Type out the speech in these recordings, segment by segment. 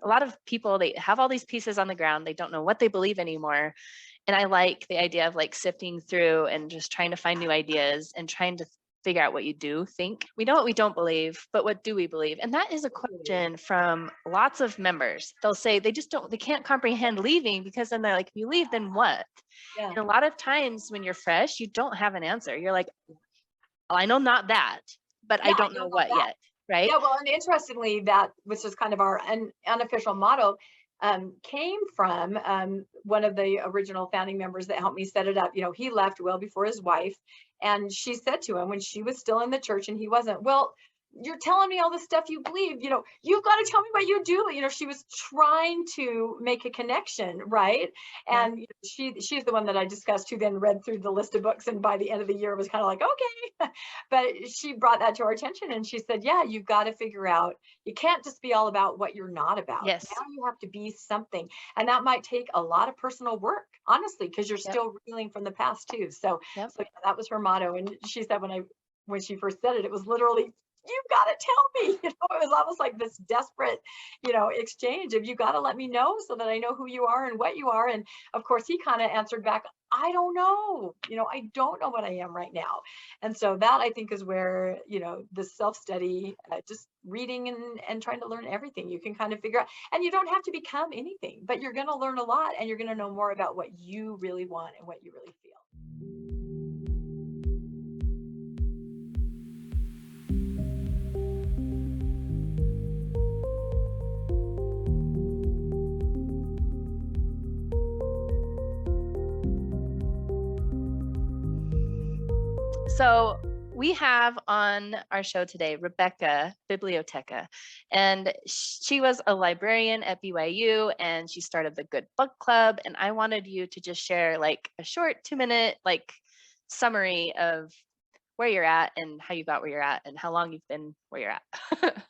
a lot of people, they have all these pieces on the ground. They don't know what they believe anymore. And I like the idea of like sifting through and just trying to find new ideas and trying to figure out what you do think. We know what we don't believe, but what do we believe? And that is a question from lots of members. They'll say they just don't, they can't comprehend leaving, because then they're like, if you leave, then what? Yeah. And a lot of times when you're fresh, you don't have an answer. You're like, well, I know not that, but I Yeah, I don't know know about what that. yet. Right. Yeah, well, and interestingly, that which is kind of our unofficial motto, came from one of the original founding members that helped me set it up. You know, he left well before his wife, and she said to him when she was still in the church and he wasn't, well, you're telling me all the stuff you believe, you know, you've got to tell me what you do. You know, she was trying to make a connection, right? Yeah. And you know, she's the one that I discussed, who then read through the list of books, and by the end of the year was kind of like, okay. But she brought that to our attention, and she said, yeah, you've got to figure out, you can't just be all about what you're not about. Yes. Now you have to be something, and that might take a lot of personal work, honestly, because you're Yep. still reeling from the past too. So Yep. yeah, that was her motto. And she said when she first said it, it was literally, you've got to tell me. You know, it was almost like this desperate, you know, exchange of, you got to let me know so that I know who you are and what you are. And of course, he kind of answered back, I don't know. You know, I don't know what I am right now. And so that, I think, is where, you know, the self-study, just reading and trying to learn everything, you can kind of figure out. And you don't have to become anything, but you're going to learn a lot, and you're going to know more about what you really want and what you really feel. So we have on our show today Rebecca Bibliotheca, and she was a librarian at BYU, and she started the Good Book Club. And I wanted you to just share like a short 2-minute like summary of where you're at and how you got where you're at and how long you've been where you're at.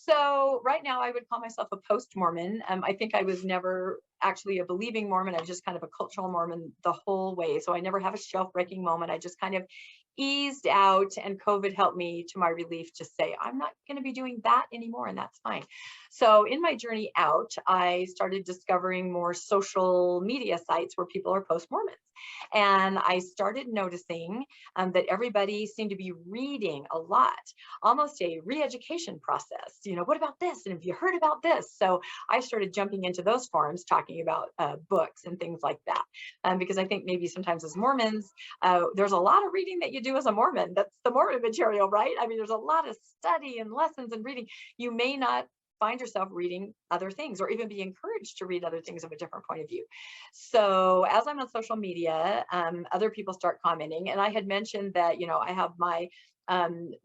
So right now I would call myself a post-Mormon. I think I was never actually a believing Mormon. I was just kind of a cultural Mormon the whole way. So I never have a shelf-breaking moment. I just kind of eased out, and COVID helped me, to my relief, just say, I'm not going to be doing that anymore, and that's fine. So in my journey out, I started discovering more social media sites where people are post-Mormons. And I started noticing that everybody seemed to be reading a lot, almost a re-education process. You know, what about this? And have you heard about this? So I started jumping into those forums talking about books and things like that. Because I think maybe sometimes as Mormons, there's a lot of reading that you do as a Mormon. That's the Mormon material, right? I mean, there's a lot of study and lessons and reading. You may not find yourself reading other things, or even be encouraged to read other things of a different point of view. So as I'm on social media, other people start commenting. And I had mentioned that, you know, I have my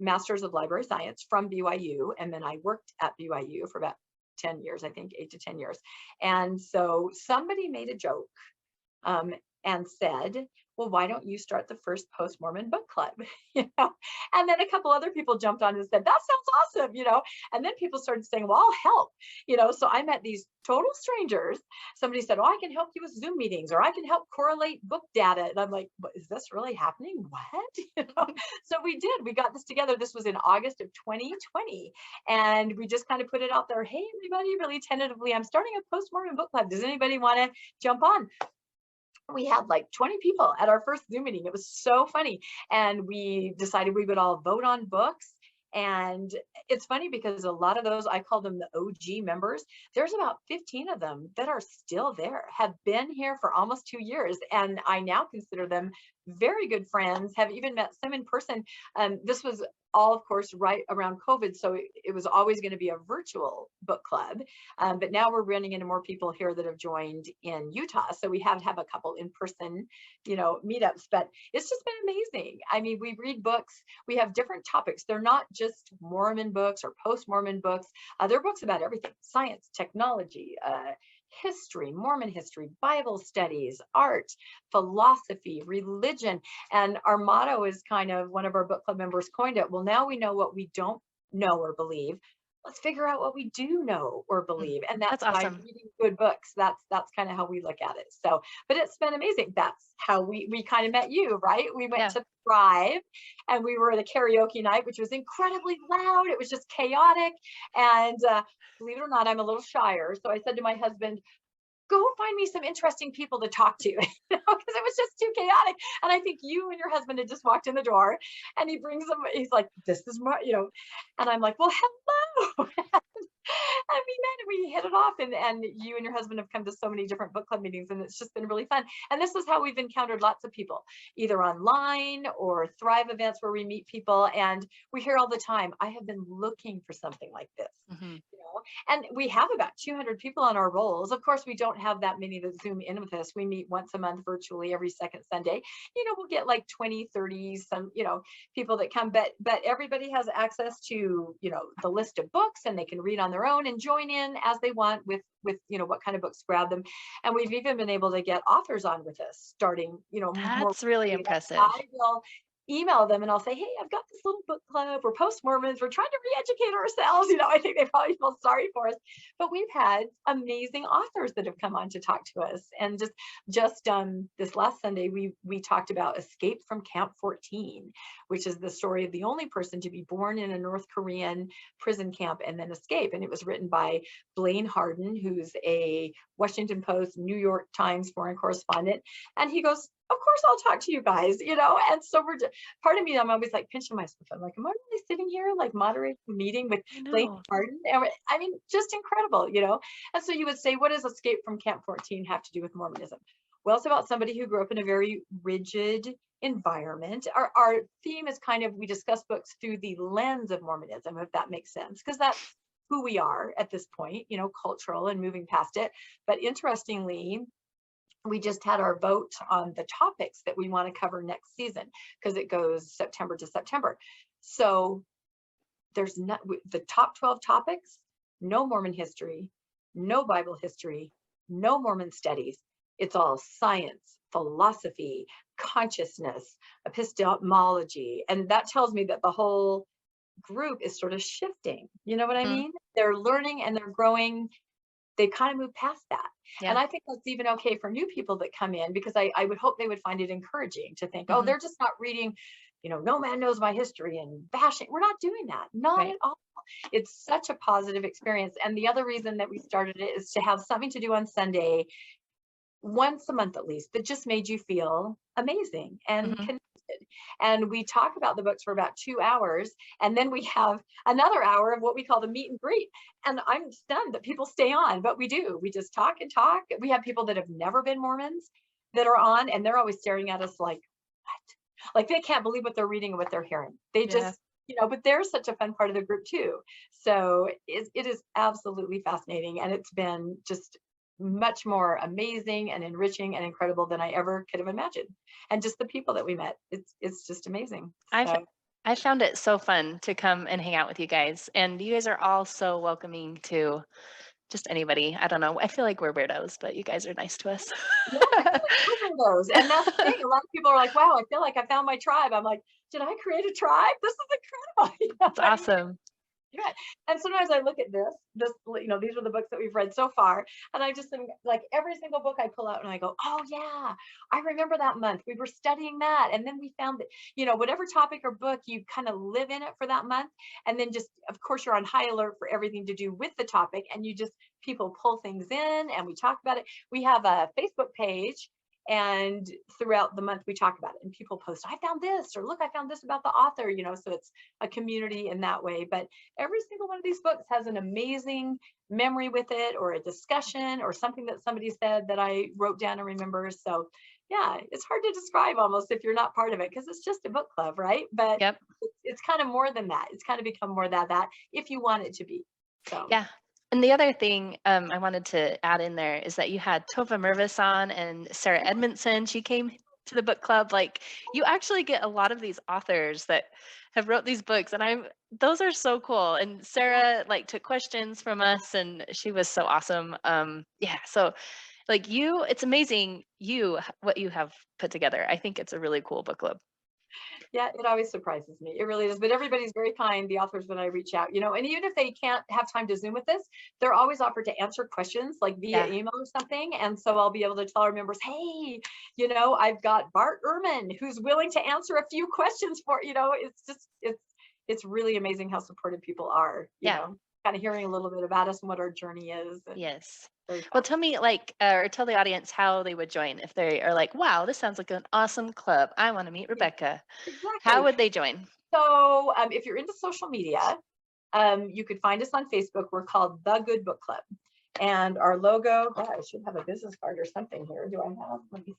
Master's of Library Science from BYU, and then I worked at BYU for about 10 years, I think 8 to 10 years. And so somebody made a joke and said, well, why don't you start the first post-Mormon book club? You know, and then a couple other people jumped on and said, that sounds awesome, you know, and then people started saying, well, I'll help, you know. So I met these total strangers. Somebody said, oh, I can help you with Zoom meetings, or I can help correlate book data. And I'm like, what, is this really happening? What? You know? So we did, we got this together. This was in August of 2020. And we just kind of put it out there. Hey, everybody, really tentatively, I'm starting a post-Mormon book club. Does anybody want to jump on? We had like 20 people at our first Zoom meeting. It was so funny. And we decided we would all vote on books. And it's funny because a lot of those, I call them the OG members. There's about 15 of them that are still there, have been here for almost 2 years. And I now consider them very good friends, have even met some in person. This was all, of course, right around COVID. So it was always going to be a virtual book club. But now we're running into more people here that have joined in Utah. So we have a couple in person, you know, meetups, but it's just been amazing. I mean, we read books, we have different topics. They're not just Mormon books or post-Mormon books. They're books about everything: science, technology, history, Mormon history, Bible studies, art, philosophy, religion. And our motto is kind of, one of our book club members coined it, well, now we know what we don't know or believe. let's figure out what we do know or Mm, believe. And that's that's by awesome. reading good books. That's kind of how we look at it. So, but it's been amazing. That's how we kind of met you, right? We went Yeah. to Thrive and we were at a karaoke night, which was incredibly loud. It was just chaotic. And believe it or not, I'm a little shyer. So I said to my husband, go find me some interesting people to talk to, because it was just too chaotic. And I think you and your husband had just walked in the door and he brings them, he's like, this is my, and I'm like, well, hello. And we met and we hit it off. And you and your husband have come to so many different book club meetings and it's just been really fun. And this is how we've encountered lots of people, either online or Thrive events where we meet people. And we hear all the time, I have been looking for something like this. Hmm. And we have about 200 people on our rolls. Of course, we don't have that many that Zoom in with us. We meet once a month virtually every second Sunday. We'll get like 20, 30, some, people that come, but everybody has access to, the list of books and they can read on their own and join in as they want with what kind of books grab them. And we've even been able to get authors on with us starting, more. That's really impressive. I will email them and I'll say, hey, I've got this little book club. We're post-Mormons. We're trying to re-educate ourselves. I think they probably feel sorry for us. But we've had amazing authors that have come on to talk to us. And just this last Sunday, we talked about Escape from Camp 14, which is the story of the only person to be born in a North Korean prison camp and then escape. And it was written by Blaine Harden, who's a Washington Post, New York Times foreign correspondent. And he goes, of course I'll talk to you guys, and so part of me, I'm always like pinching myself. I'm like, am I really sitting here like moderating a meeting with I Blaine know. Harden? I mean, just incredible, and so you would say, what does Escape from Camp 14 have to do with Mormonism? Well, it's about somebody who grew up in a very rigid environment. Our theme is kind of, we discuss books through the lens of Mormonism, if that makes sense, because that's who we are at this point, cultural and moving past it. But interestingly, we just had our vote on the topics that we want to cover next season, because it goes September to September. So there's not the top 12 topics: no Mormon history, no Bible history, no Mormon studies. It's all science, philosophy, consciousness, epistemology. And that tells me that the whole group is sort of shifting. You know what I Mm, mean? They're learning and they're growing. They kind of move past that. And yeah. I think that's even okay for new people that come in, because I would hope they would find it encouraging to think, oh, Hmm. they're just not reading, no man knows my history and bashing. We're not doing that. Not Right. at all. It's such a positive experience. And the other reason that we started it is to have something to do on Sunday, once a month at least, that just made you feel amazing and Hmm. connected. And we talk about the books for about 2 hours. And then we have another hour of what we call the meet and greet. And I'm stunned that people stay on, but we do. We just talk and talk. We have people that have never been Mormons that are on, and they're always staring at us like, what? Like they can't believe what they're reading and what they're hearing. They Yeah. just, but they're such a fun part of the group too. So it is absolutely fascinating. And it's been just much more amazing and enriching and incredible than I ever could have imagined. And just the people that we met, it's just amazing. I've So I found it so fun to come and hang out with you guys. And you guys are all so welcoming to just anybody. I don't know. I feel like we're weirdos, but you guys are nice to us. yeah, I feel like we're those. And that's the thing. A lot of people are like, wow, I feel like I found my tribe. I'm like, did I create a tribe? This is incredible. It's awesome. Yeah. And sometimes I look at these are the books that we've read so far. And I just think, like, every single book I pull out and I go, oh yeah, I remember that month. We were studying that. And then we found that, whatever topic or book, you kind of live in it for that month. And then just, of course, you're on high alert for everything to do with the topic. And people pull things in and we talk about it. We have a Facebook page, and throughout the month we talk about it and people post, I found this, or look, I found this about the author, so it's a community in that way. But every single one of these books has an amazing memory with it, or a discussion, or something that somebody said that I wrote down and remember. So yeah, it's hard to describe almost if you're not part of it, because it's just a book club, right? But Yep. it's kind of more than that. It's kind of become more that if you want it to be. So Yeah. And the other thing I wanted to add in there is that you had Tova Mervis on and Sarah Edmondson. She came to the book club. Like, you actually get a lot of these authors that have wrote these books, and those are so cool. And Sarah like took questions from us, and she was so awesome. Yeah. So like it's amazing what you have put together. I think it's a really cool book club. Yeah, it always surprises me. It really does. But everybody's very kind, the authors, when I reach out, and even if they can't have time to Zoom with us, they're always offered to answer questions like via Yeah. email or something. And so I'll be able to tell our members, hey, I've got Bart Ehrman who's willing to answer a few questions it's just, it's really amazing how supportive people are, Yeah. kind of hearing a little bit about us and what our journey is. And Yes. very Well, fun. tell me or tell the audience how they would join if they are like, wow, this sounds like an awesome club. I want to meet Yeah, Rebecca. How exactly. would they join? So if you're into social media, you could find us on Facebook. We're called The Good Book Club. And our logo, God, I should have a business card or something here. Do I have? Let me see.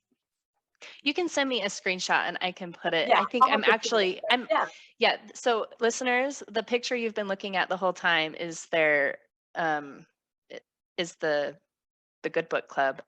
You can send me a screenshot and I can put it. Yeah, I think I'll have to put it up there. Yeah. yeah. So listeners, the picture you've been looking at the whole time is their, is the Good Book Club.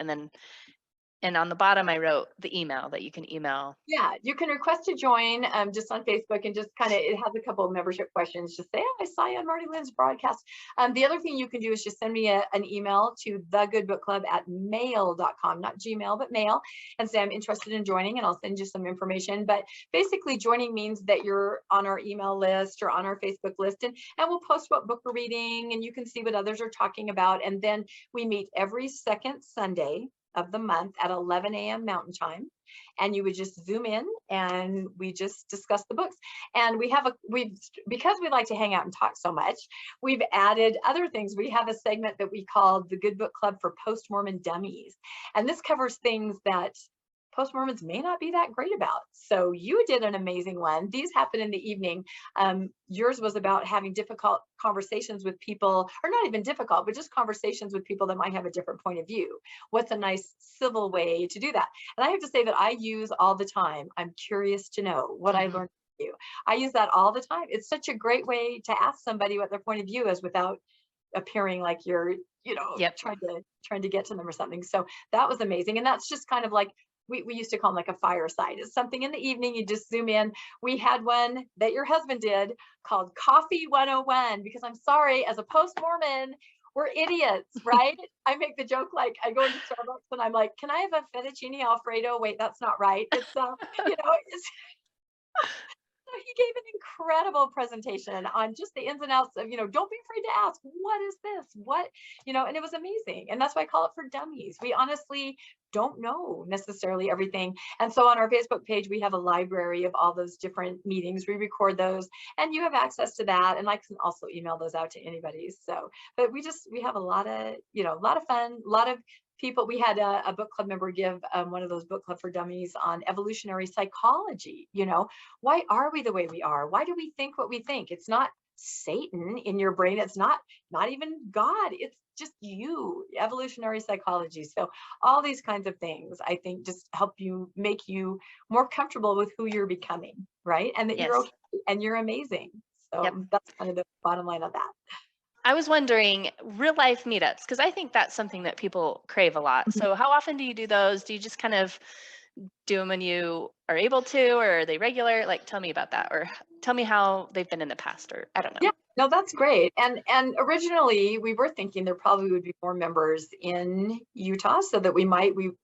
And on the bottom, I wrote the email that you can email. Yeah, you can request to join just on Facebook, and just kind of, it has a couple of membership questions. Just say, oh, I saw you on Marty Lynn's broadcast. The other thing you can do is just send me an email to thegoodbookclub@mail.com, not Gmail, but mail, and say I'm interested in joining, and I'll send you some information. But basically joining means that you're on our email list or on our Facebook list, and we'll post what book we're reading, and you can see what others are talking about. And then we meet every second Sunday of the month at 11 a.m. Mountain Time. And you would just Zoom in and we just discuss the books. And because we like to hang out and talk so much, we've added other things. We have a segment that we call the Good Book Club for Post-Mormon Dummies. And this covers things that post-Mormons may not be that great about. So you did an amazing one. These happen in the evening. Yours was about having difficult conversations with people, or not even difficult, but just conversations with people that might have a different point of view. What's a nice civil way to do that? And I have to say that I use all the time, I'm curious to know what I learned from you. I use that all the time. It's such a great way to ask somebody what their point of view is without appearing like you're, Yep. trying to get to them or something. So that was amazing. And that's just kind of like, we used to call them like a fireside. It's something in the evening, you just Zoom in. We had one that your husband did called Coffee 101, because I'm sorry, as a post-Mormon, we're idiots, right? I make the joke, like I go into Starbucks and I'm like, can I have a fettuccine Alfredo? Wait, that's not right. It's, it's so he gave an incredible presentation on just the ins and outs of, don't be afraid to ask, what is this? What, and it was amazing. And that's why I call it for dummies. We honestly don't know necessarily everything. And so on our Facebook page, we have a library of all those different meetings. We record those and you have access to that. And I can also email those out to anybody. So, but we have a lot of, a lot of fun, a lot of people. We had a book club member give one of those book club for dummies on evolutionary psychology. Why are we the way we are? Why do we think what we think? It's not Satan in your brain. It's not even God. It's just you, evolutionary psychology. So all these kinds of things, I think, just help make you more comfortable with who you're becoming, right? And that you're okay and you're amazing. So that's kind of the bottom line of that. I was wondering, real life meetups, because I think that's something that people crave a lot. So how often do you do those? Do you just kind of do them when you are able to, or are they regular? Like, tell me about that, or tell me how they've been in the past, or I don't know. Yeah, no, that's great. And originally we were thinking there probably would be more members in Utah, so that we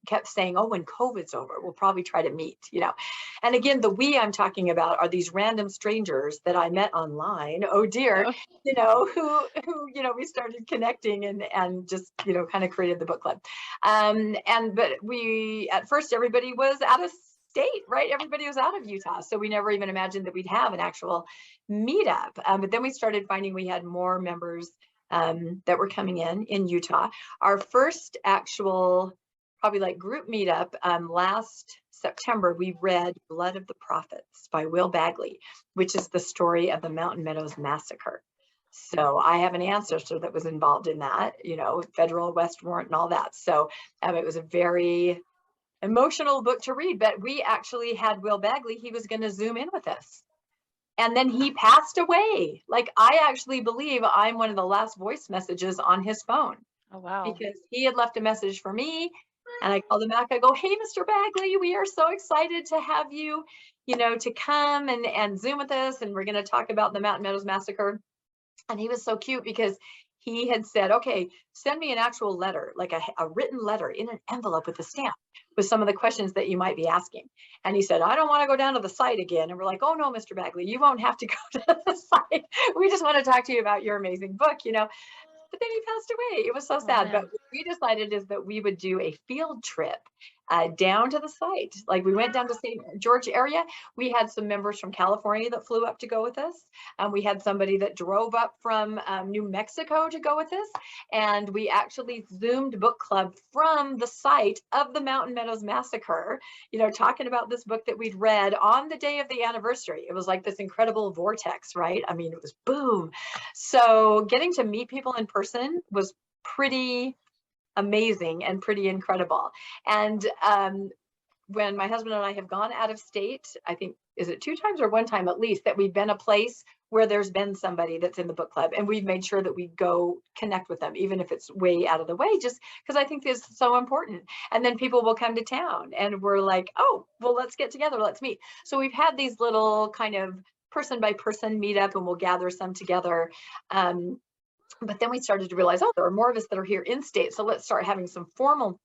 kept saying, oh, when COVID's over, we'll probably try to meet, And again, the we I'm talking about are these random strangers that I met online. Oh dear, who we started connecting and just, kind of created the book club. But at first everybody was out of state, right? Everybody was out of Utah. So we never even imagined that we'd have an actual meetup. But then we started finding we had more members that were coming in Utah. Our first actual, probably like group meetup last September, we read Blood of the Prophets by Will Bagley, which is the story of the Mountain Meadows Massacre. So I have an ancestor that was involved in that, federal West warrant and all that. So it was a very emotional book to read, but we actually had Will Bagley. He was going to Zoom in with us. And then he passed away. Like, I actually believe I'm one of the last voice messages on his phone. Oh, wow. Because he had left a message for me and I called him back. I go, hey, Mr. Bagley, we are so excited to have you, to come and Zoom with us. And we're going to talk about the Mountain Meadows Massacre. And he was so cute because he had said, okay, send me an actual letter, like a written letter in an envelope with a stamp with some of the questions that you might be asking. And he said, I don't want to go down to the site again. And we're like, oh no, Mr. Bagley, you won't have to go to the site. We just want to talk to you about your amazing book, you know. But then he passed away. It was so Oh sad. But man. what we decided is that we would do a field trip down to the site. Like we went down to St. George area. We had some members from California that flew up to go with us. We had somebody that drove up from New Mexico to go with us. And we actually Zoomed book club from the site of the Mountain Meadows Massacre, you know, talking about this book that we'd read on the day of the anniversary. It was like this incredible vortex, right? I mean, it was boom. So getting to meet people in person was pretty amazing and pretty incredible. And when my husband and I have gone out of state, I think, is it 2 times or 1 time at least, that we've been a place where there's been somebody that's in the book club, and we've made sure that we go connect with them, even if it's way out of the way, just because I think this is so important. And then people will come to town and we're like, oh, well, let's get together, let's meet. So we've had these little kind of person by person meetup, and we'll gather some together. But then we started to realize, oh, there are more of us that are here in state. So let's start having some formal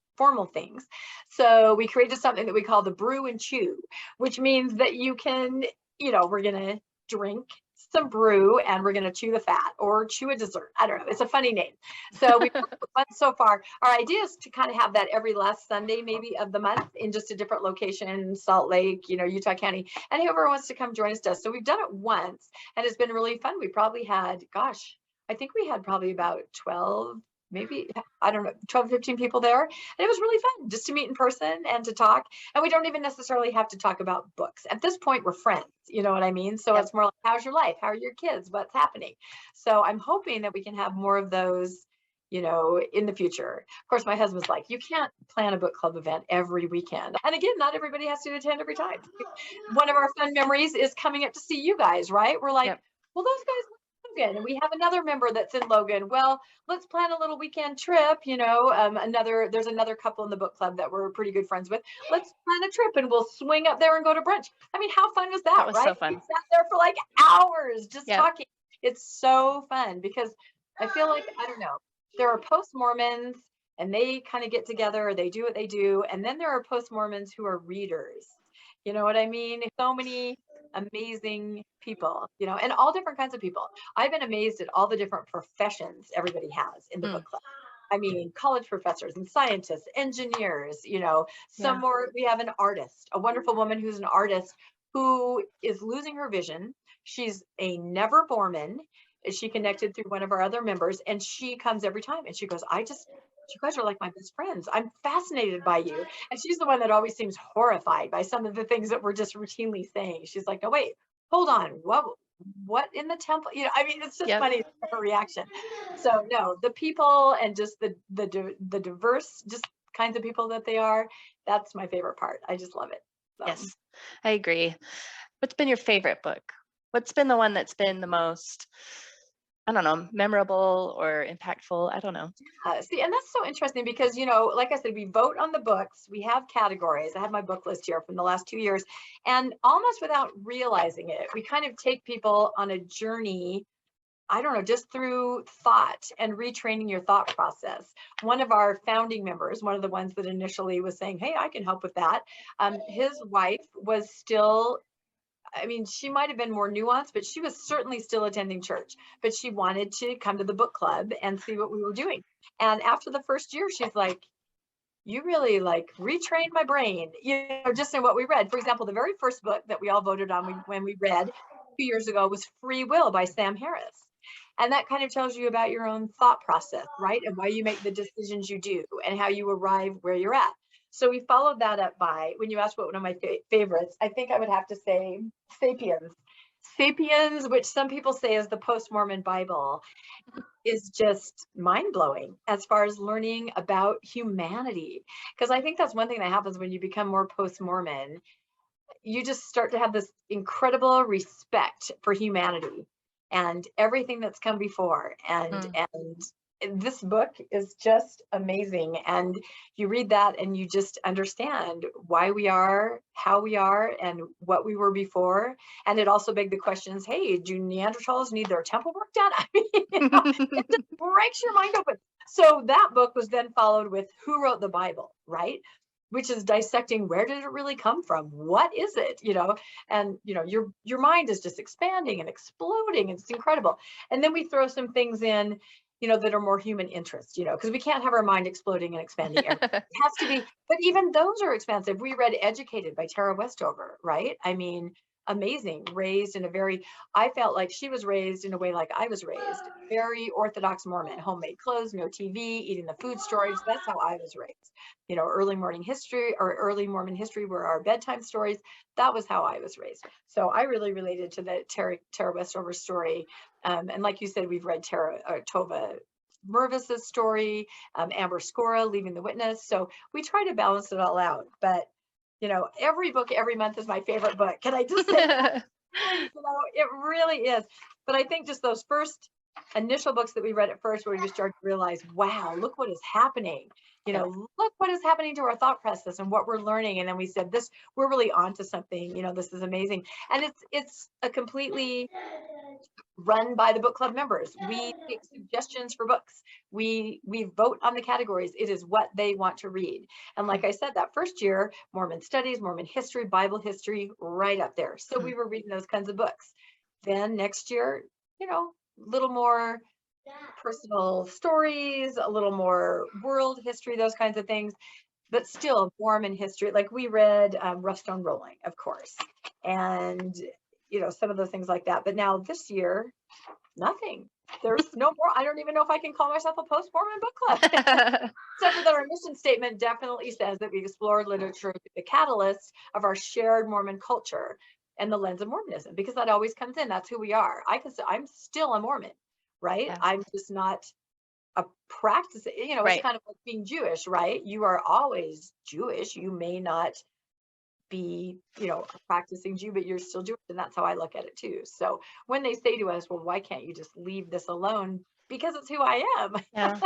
things. So we created something that we call the brew and chew, which means that you can, you know, we're going to drink some brew and we're going to chew the fat or chew a dessert. I don't know. It's a funny name. So we've went so far. Our idea is to kind of have that every last Sunday, maybe of the month, in just a different location, Salt Lake, you know, Utah County, and whoever wants to come join us does. So we've done it once and it's been really fun. We probably had, gosh, I think we had probably about 12, maybe, I don't know, 12, 15 people there. And it was really fun just to meet in person and to talk. And we don't even necessarily have to talk about books. At this point, we're friends, you know what I mean? So it's more like, how's your life? How are your kids? What's happening? So I'm hoping that we can have more of those, you know, in the future. Of course, my husband's like, you can't plan a book club event every weekend. And again, not everybody has to attend every time. One of our fun memories is coming up to see you guys, right? We're like, well, those guys, and we have another member that's in Logan. Well, let's plan a little weekend trip, you know. There's another couple in the book club that we're pretty good friends with. Let's plan a trip and we'll swing up there and go to brunch. I mean, how fun was that? That was right? so fun. We sat there for like hours just talking. It's so fun because I feel like, I don't know, there are post-Mormons and they kind of get together, they do what they do. And then there are post-Mormons who are readers. You know what I mean? So many amazing people, you know, and all different kinds of people. I've been amazed at all the different professions everybody has in the book club. I mean, college professors and scientists, engineers, you know, some more. We have an artist, a wonderful woman who's an artist who is losing her vision. She's a never Mormon. She connected through one of our other members, and she comes every time and she goes, you guys are like my best friends. I'm fascinated by you. And she's the one that always seems horrified by some of the things that we're just routinely saying. She's like, no, wait, hold on. What in the temple? You know, I mean, it's just funny, her reaction. So no, the people and just the diverse, just kinds of people that they are, that's my favorite part. I just love it. So. Yes, I agree. What's been your favorite book? What's been the one that's been the most, I don't know, memorable or impactful? I don't know. See, and that's so interesting because, you know, like I said, we vote on the books. We have categories. I have my book list here from the last 2 years. And almost without realizing it, we kind of take people on a journey, I don't know, just through thought and retraining your thought process. One of our founding members, one of the ones that initially was saying, hey, I can help with that. His wife was still, I mean, she might have been more nuanced, but she was certainly still attending church, but she wanted to come to the book club and see what we were doing. And after the first year, she's like, you really like retrained my brain, you know, just in what we read. For example, the very first book that we all voted on when we read 2 years ago was Free Will by Sam Harris. And that kind of tells you about your own thought process, right? And why you make the decisions you do and how you arrive where you're at. So we followed that up by, when you asked what one of my favorites, I think I would have to say Sapiens. Sapiens, which some people say is the post-Mormon Bible, is just mind-blowing as far as learning about humanity. Because I think that's one thing that happens when you become more post-Mormon. You just start to have this incredible respect for humanity and everything that's come before, and this book is just amazing. And you read that and you just understand why we are, how we are, and what we were before. And it also begs the questions, hey, do Neanderthals need their temple work done? I mean, it just breaks your mind open. So that book was then followed with Who Wrote the Bible, right? Which is dissecting, where did it really come from? What is it? And your mind is just expanding and exploding. It's incredible. And then we throw some things in, that are more human interest, because we can't have our mind exploding and expanding. It has to be, but even those are expensive. We read Educated by Tara Westover, right? I mean, amazing. I felt like she was raised in a way like I was raised, very Orthodox Mormon, homemade clothes, no TV, eating the food stories. That's how I was raised. Early morning history or early Mormon history were our bedtime stories. That was how I was raised. So I really related to the Tara Westover story. And like you said, we've read Tova Mervis's story, Amber Scora, Leaving the Witness. So we try to balance it all out. But, every book every month is my favorite book. Can I just say that? It really is. But I think just those first initial books that we read at first, where you start to realize, wow, look what is happening. Look what is happening to our thought process and what we're learning. And then we said, we're really onto something. This is amazing. And it's a completely run by the book club members. We take suggestions for books. We vote on the categories. It is what they want to read. And like I said, that first year, Mormon studies, Mormon history, Bible history, right up there. So we were reading those kinds of books. Then next year, a little more personal stories, a little more world history, those kinds of things, but still Mormon history. Like we read Rough Stone Rolling, of course, and some of those things like that. But now this year, nothing. There's no more. I don't even know if I can call myself a post-Mormon book club. Except for that our mission statement definitely says that we explore literature through the catalyst of our shared Mormon culture and the lens of Mormonism, because that always comes in. That's who we are. I'm still a Mormon, right? Yeah. I'm just not a practice. It's kind of like being Jewish, right? You are always Jewish. You may not be, a practicing Jew, but you're still Jewish. And that's how I look at it too. So when they say to us, well, why can't you just leave this alone? Because it's who I am. Yeah.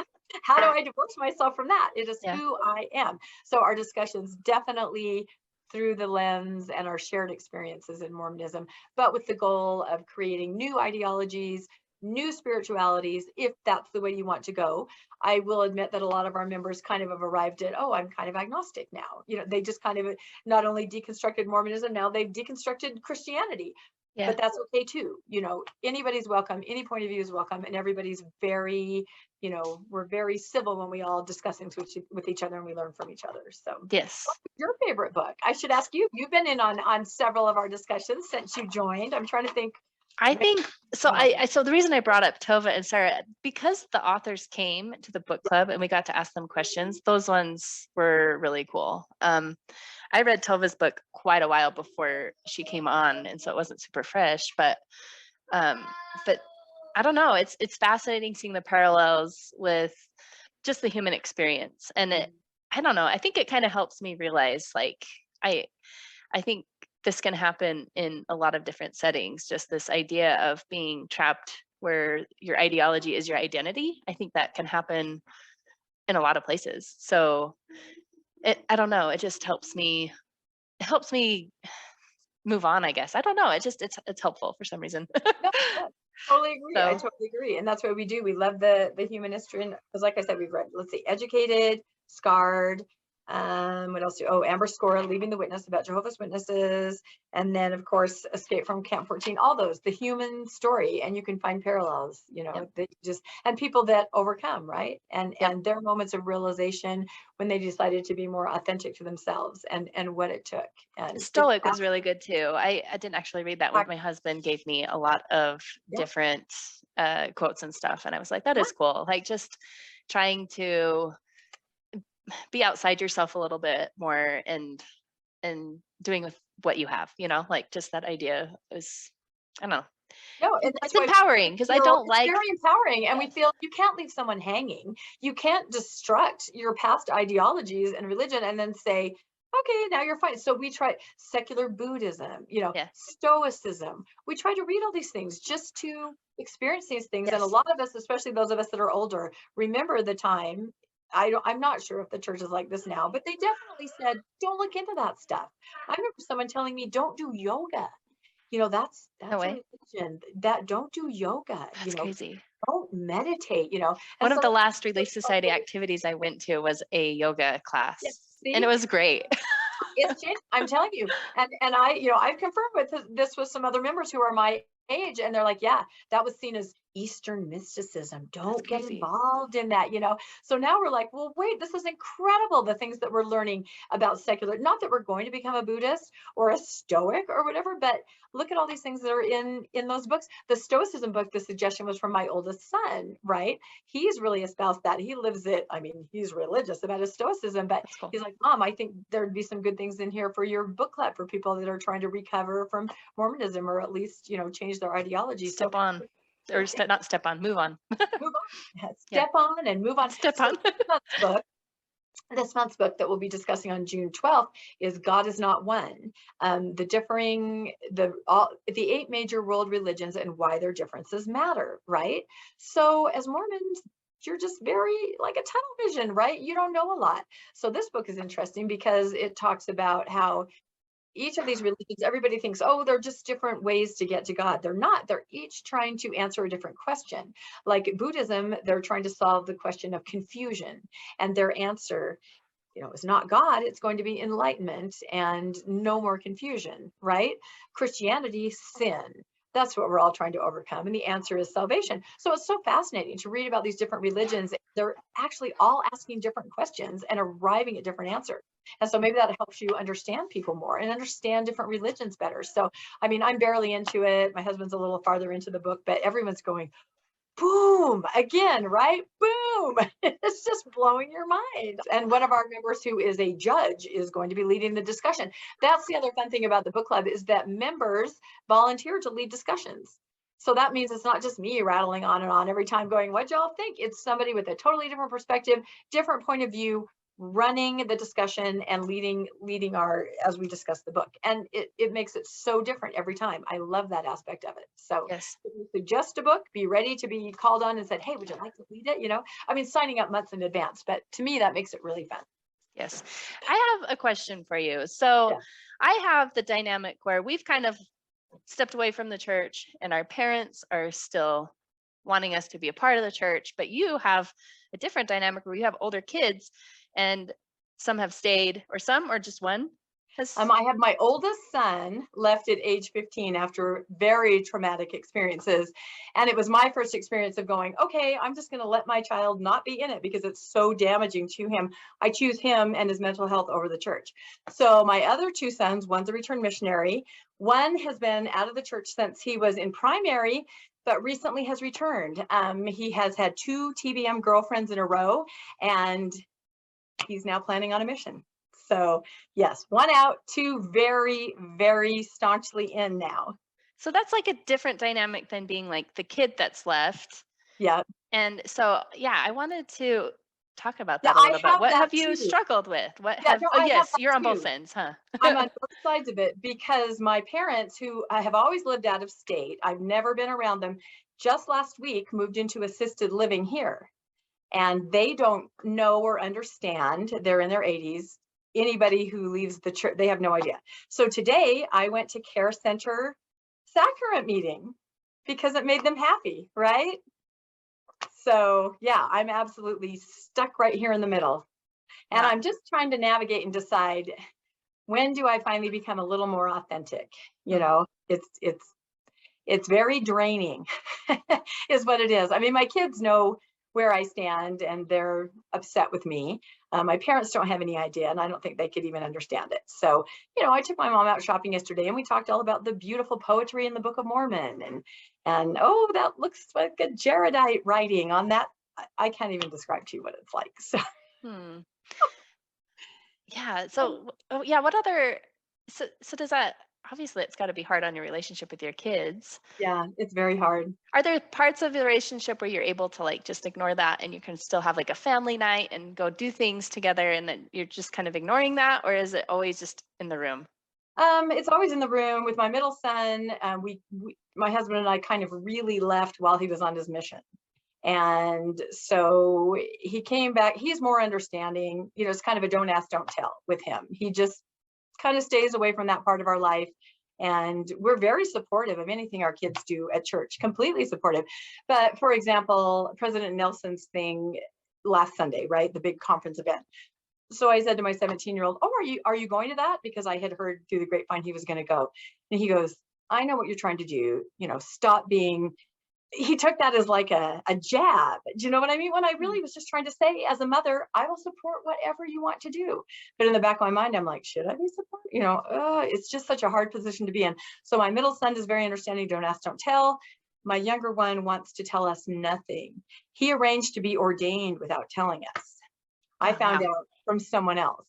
How do I divorce myself from that? It is who I am. So our discussions definitely through the lens and our shared experiences in Mormonism, but with the goal of creating new ideologies, new spiritualities, if that's the way you want to go. I will admit that a lot of our members kind of have arrived at, I'm kind of agnostic now. They just kind of not only deconstructed Mormonism, now they've deconstructed Christianity. Yeah. But that's okay too. Anybody's welcome, any point of view is welcome, and everybody's very, we're very civil when we all discuss things with each other and we learn from each other. So yes. What's your favorite book? I should ask you. You've been in on several of our discussions since you joined. I'm trying to think. I think so. So the reason I brought up Tova and Sarah, because the authors came to the book club and we got to ask them questions, those ones were really cool. I read Tova's book quite a while before she came on, and so it wasn't super fresh, but I don't know. It's fascinating seeing the parallels with just the human experience. And I don't know, I think it kind of helps me realize, like, I think this can happen in a lot of different settings. Just this idea of being trapped where your ideology is your identity. I think that can happen in a lot of places. So I don't know. It just helps me move on, I guess. I don't know. It's helpful for some reason. Totally agree. So, I totally agree. And that's what we do. We love the human history. And because like I said, we've read, let's see, Educated, Scarred, what else? Amber Scora, Leaving the Witness, about Jehovah's Witnesses, and then of course Escape from Camp 14. All those, the human story, and you can find parallels, that and people that overcome, right? And their moments of realization when they decided to be more authentic to themselves, and what it took. And Stoic was really good too. I didn't actually read that one. My husband gave me a lot of different quotes and stuff, and I was like, that is cool. Like just trying to be outside yourself a little bit more and doing with what you have, like just that idea is, I don't know. No, it's empowering, because I don't like. It's very empowering, and we feel you can't leave someone hanging. You can't destruct your past ideologies and religion and then say, Okay, now you're fine. So we try secular Buddhism, Yeah. Stoicism. We try to read all these things just to experience these things. And a Yes. lot of us, especially those of us that are older, remember the time. I'm not sure if the church is like this now, but they definitely said, don't look into that stuff. I remember someone telling me, don't do yoga. No That's a way. religion that don't do yoga, That's crazy. don't meditate, One and of so the last Relief Society activities I went to was a yoga yeah, class, and it see, was great. it's changed. I'm telling you. And I've confirmed with this with some other members who are my age, and they're like, yeah, that was seen as Eastern mysticism. That's Don't get crazy. involved in that. So now we're like, well, wait, this is incredible. The things that we're learning about secular, not that we're going to become a Buddhist or a Stoic or whatever, but look at all these things that are in those books. The Stoicism book, the suggestion was from my oldest son, right? He's really espoused that. He lives it. I mean, he's religious about his Stoicism, but That's cool. he's like, Mom, I think there'd be some good things in here for your book club for people that are trying to recover from Mormonism, or at least, change their ideology. So Step on, or not step on, move on. move on. Yeah. Step on and move on. Step So on. this month's book that we'll be discussing on June 12th is God is Not One. The 8 major world religions and why their differences matter, right? So as Mormons, you're just very like a tunnel vision, right? You don't know a lot. So this book is interesting because it talks about how each of these religions, everybody thinks, oh, they're just different ways to get to God. They're not. They're each trying to answer a different question. Like Buddhism, they're trying to solve the question of confusion, and their answer, is not God. It's going to be enlightenment and no more confusion, right? Christianity, sin. That's what we're all trying to overcome. And the answer is salvation. So it's so fascinating to read about these different religions. They're actually all asking different questions and arriving at different answers. And so maybe that helps you understand people more and understand different religions better. So, I mean, I'm barely into it. My husband's a little farther into the book, but everyone's going, boom, again, right? Boom. It's just blowing your mind. And one of our members who is a judge is going to be leading the discussion. That's the other fun thing about the book club is that members volunteer to lead discussions. So that means it's not just me rattling on and on every time going, what y'all think? It's somebody with a totally different perspective, different point of view, running the discussion and leading our as we discuss the book. And it makes it so different every time. I love that aspect of it. So Yes. if you suggest a book, be ready to be called on and said, hey, would you like to lead it? I mean, signing up months in advance, but to me that makes it really fun. Yes. I have a question for you. So Yeah. I have the dynamic where we've kind of stepped away from the church and our parents are still wanting us to be a part of the church, but you have a different dynamic where you have older kids and some have stayed, or just one has. I have my oldest son left at age 15 after very traumatic experiences. And it was my first experience of going, okay, I'm just going to let my child not be in it because it's so damaging to him. I choose him and his mental health over the church. So my other 2 sons, one's a returned missionary. One has been out of the church since he was in primary, but recently has returned. He has had 2 TBM girlfriends in a row, and he's now planning on a mission. So yes, 1 out, 2 very, very staunchly in now. So that's like a different dynamic than being like the kid that's left. Yeah. And so, yeah, I wanted to talk about Yeah, that a I little bit. have What that have you too. struggled with? Yeah, no, Oh, I have yes, you're that on both too. ends, huh? I'm on both sides of it because my parents, who I have always lived out of state, I've never been around them, just last week moved into assisted living here. And they don't know or understand, they're in their 80s, anybody who leaves the church, they have no idea. So today I went to Care Center sacrament meeting because it made them happy, right? So yeah, I'm absolutely stuck right here in the middle. And Wow. I'm just trying to navigate and decide, when do I finally become a little more authentic? It's very draining is what it is. I mean, my kids know where I stand and they're upset with me. My parents don't have any idea, and I don't think they could even understand it. So, I took my mom out shopping yesterday and we talked all about the beautiful poetry in the Book of Mormon, and oh, that looks like a Jaredite writing on that. I can't even describe to you what it's like. So Yeah. So, oh, yeah, what other, so does that, obviously it's got to be hard on your relationship with your kids. Yeah, it's very hard. Are there parts of the relationship where you're able to like just ignore that and you can still have like a family night and go do things together and then you're just kind of ignoring that, or is it always just in the room? It's always in the room with my middle son. My husband and I kind of really left while he was on his mission. And so he came back. He's more understanding, it's kind of a don't ask, don't tell with him. He just kind of stays away from that part of our life. And we're very supportive of anything our kids do at church, completely supportive. But for example, President Nelson's thing last Sunday, right? The big conference event. So I said to my 17-year-old, oh, are you going to that? Because I had heard through the grapevine he was going to go. And he goes, I know what you're trying to do. Stop being, he took that as like a jab. Do you know what I mean? When I really was just trying to say, as a mother, I will support whatever you want to do. But in the back of my mind, I'm like, should I be supporting? It's just such a hard position to be in. So my middle son is very understanding. Don't ask, don't tell. My younger one wants to tell us nothing. He arranged to be ordained without telling us. I found out from someone else.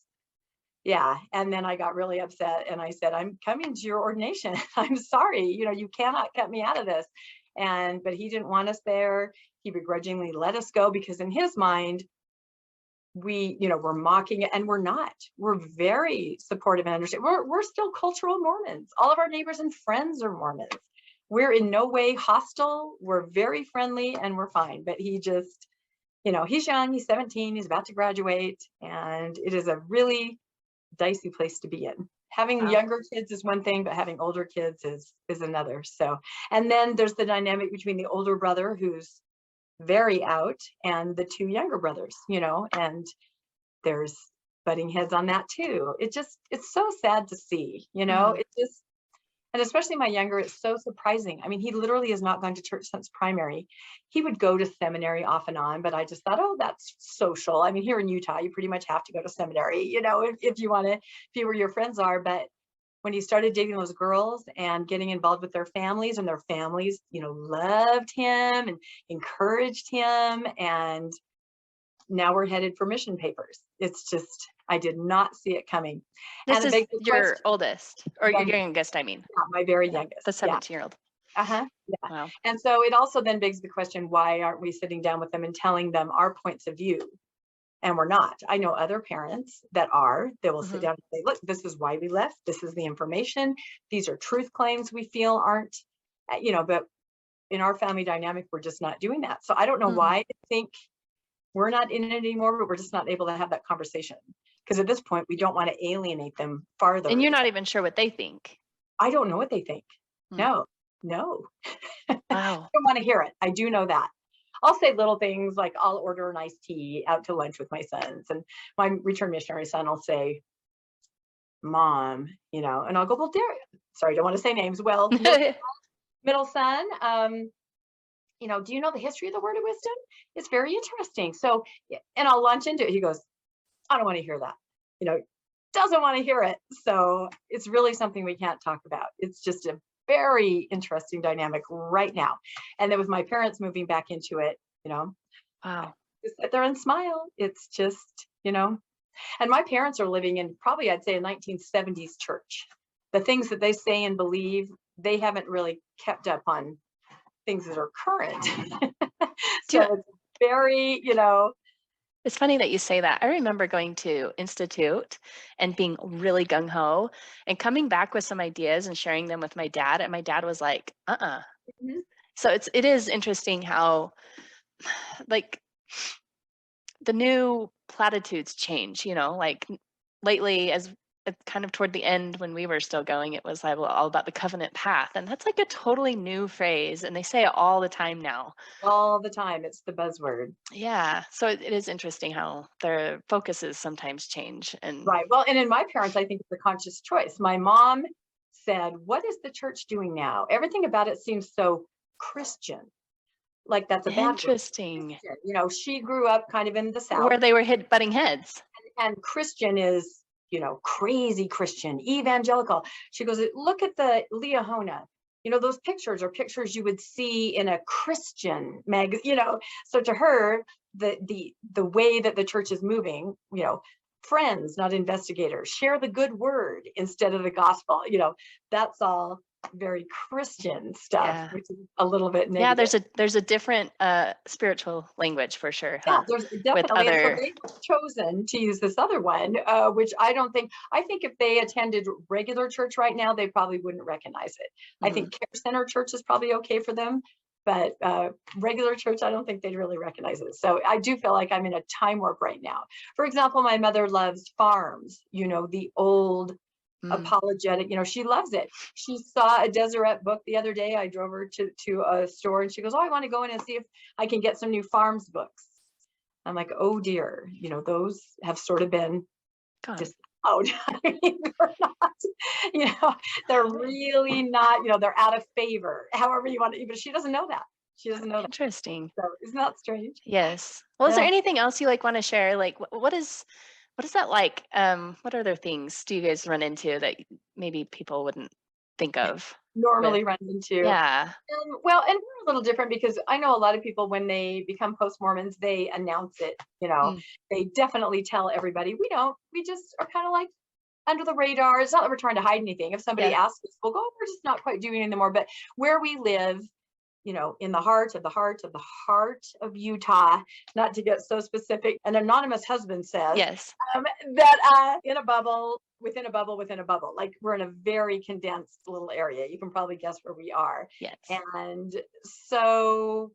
Yeah. And then I got really upset and I said, I'm coming to your ordination. I'm sorry. You cannot cut me out of this. But he didn't want us there. He begrudgingly let us go because in his mind, we're mocking it, and we're not. We're very supportive and understanding. We're still cultural Mormons. All of our neighbors and friends are Mormons. We're in no way hostile. We're very friendly and we're fine. But he just, he's young, he's 17, he's about to graduate, and it is a really dicey place to be in. Having younger kids is one thing, but having older kids is another. So, and then there's the dynamic between the older brother who's very out and the two younger brothers, and there's butting heads on that too. It's so sad to see, it just, and especially my younger, it's so surprising. I mean, he literally has not gone to church since primary. He would go to seminary off and on, but I just thought, oh, that's social. I mean, here in Utah, you pretty much have to go to seminary, if you want to be where your friends are. But when he started dating those girls and getting involved with their families, and their families, loved him and encouraged him, and now we're headed for mission papers. It's just, I did not see it coming. This is your oldest, or your youngest, I mean. Yeah, my very youngest. The 17-year-old. Uh-huh. Yeah. Wow. And so it also then begs the question, why aren't we sitting down with them and telling them our points of view? And we're not. I know other parents that they will sit down and say, look, this is why we left. This is the information. These are truth claims we feel aren't, but in our family dynamic, we're just not doing that. So I don't know why I think we're not in it anymore, but we're just not able to have that conversation. Because at this point, we don't want to alienate them farther. And you're not even sure what they think. I don't know what they think. No. Wow. I don't want to hear it. I do know that. I'll say little things like I'll order an iced tea out to lunch with my sons, and my return missionary son will say, Mom, and I'll go, well, sorry, I don't want to say names. Well, middle son, do you know the history of the word of wisdom? It's very interesting. So, and I'll launch into it. He goes, I don't want to hear that. Doesn't want to hear it. So it's really something we can't talk about. It's just a very interesting dynamic right now. And then with my parents moving back into it, wow, just sit there and smile. It's just, and my parents are living in probably, I'd say, a 1970s church. The things that they say and believe, they haven't really kept up on things that are current. So it's very, It's funny that you say that. I remember going to Institute and being really gung-ho and coming back with some ideas and sharing them with my dad. And my dad was like, So it is interesting how like the new platitudes change, like lately as it's kind of toward the end when we were still going, it was all about the covenant path. And that's like a totally new phrase. And they say it all the time now. All the time. It's the buzzword. Yeah. So it is interesting how their focuses sometimes change. And right. Well, and in my parents, I think it's a conscious choice. My mom said, what is the church doing now? Everything about it seems so Christian. Like that's a bad interesting. word. She grew up kind of in the South. Where they were butting heads. And Christian is, crazy Christian, evangelical. She goes, look at the Leahona. Those pictures are pictures you would see in a Christian magazine, so to her, the way that the church is moving, friends, not investigators. Share the good word instead of the gospel. That's all very Christian stuff, Yeah. which is a little bit Yeah, negative. there's a different spiritual language for sure, Yeah, huh? there's With definitely, and so other they've chosen to use this other one, which I think if they attended regular church right now, they probably wouldn't recognize it. I Mhm. think Care Center church is probably okay for them, but regular church, I don't think they'd really recognize it. So I do feel like I'm in a time warp right now. For example, my mother loves farms, the old Mm. apologetic, she loves it. She saw a Deseret book the other day. I drove her to a store and she goes, "Oh, I want to go in and see if I can get some new farms books." I'm like, "Oh dear, those have sort of been Gone. disallowed." I mean, they're not, you know, they're really not, they're out of favor, however you want to, but she doesn't know that. She doesn't know that. Interesting. So isn't that strange? Yes. Well, is there Yeah. anything else you like want to share? Like, what is that like? What other things do you guys run into that maybe people wouldn't think of with? Normally run into. Yeah. Well, and we're a little different because I know a lot of people when they become post-Mormons, they announce it, Mm. they definitely tell everybody. We don't. We just are kind of like under the radar. It's not that we're trying to hide anything. If somebody Yeah. asks us, we'll go, we're just not quite doing it anymore. But where we live, in the heart of the heart of the heart of Utah, not to get so specific, an anonymous husband says Yes. that in a bubble, within a bubble, within a bubble, like we're in a very condensed little area. You can probably guess where we are. Yes. And so,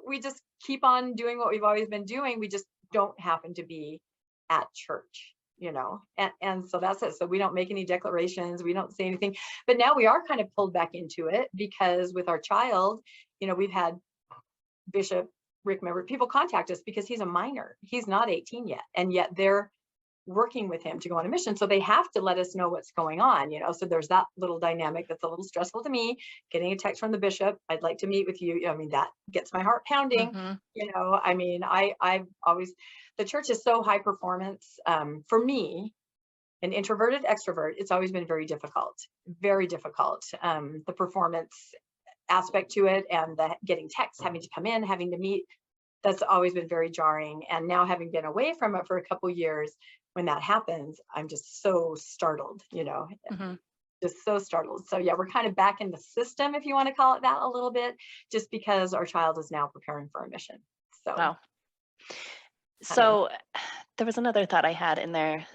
we just keep on doing what we've always been doing. We just don't happen to be at church, and so that's it. So we don't make any declarations, we don't say anything, but now we are kind of pulled back into it because with our child, we've had Bishop Rick Member people contact us because he's a minor, he's not 18 yet, and yet they're working with him to go on a mission. So they have to let us know what's going on, so there's that little dynamic that's a little stressful to me, getting a text from the bishop, "I'd like to meet with you." I mean, that gets my heart pounding. Hmm. I mean, I've always, the church is so high performance. For me, an introverted extrovert, it's always been very difficult, very difficult. The performance aspect to it and the getting texts, having to come in, having to meet, that's always been very jarring. And now having been away from it for a couple years, when that happens, I'm just so startled, Hmm. just so startled. So yeah, we're kind of back in the system, if you want to call it that, a little bit, just because our child is now preparing for a mission. So Wow. anyway. So there was another thought I had in there.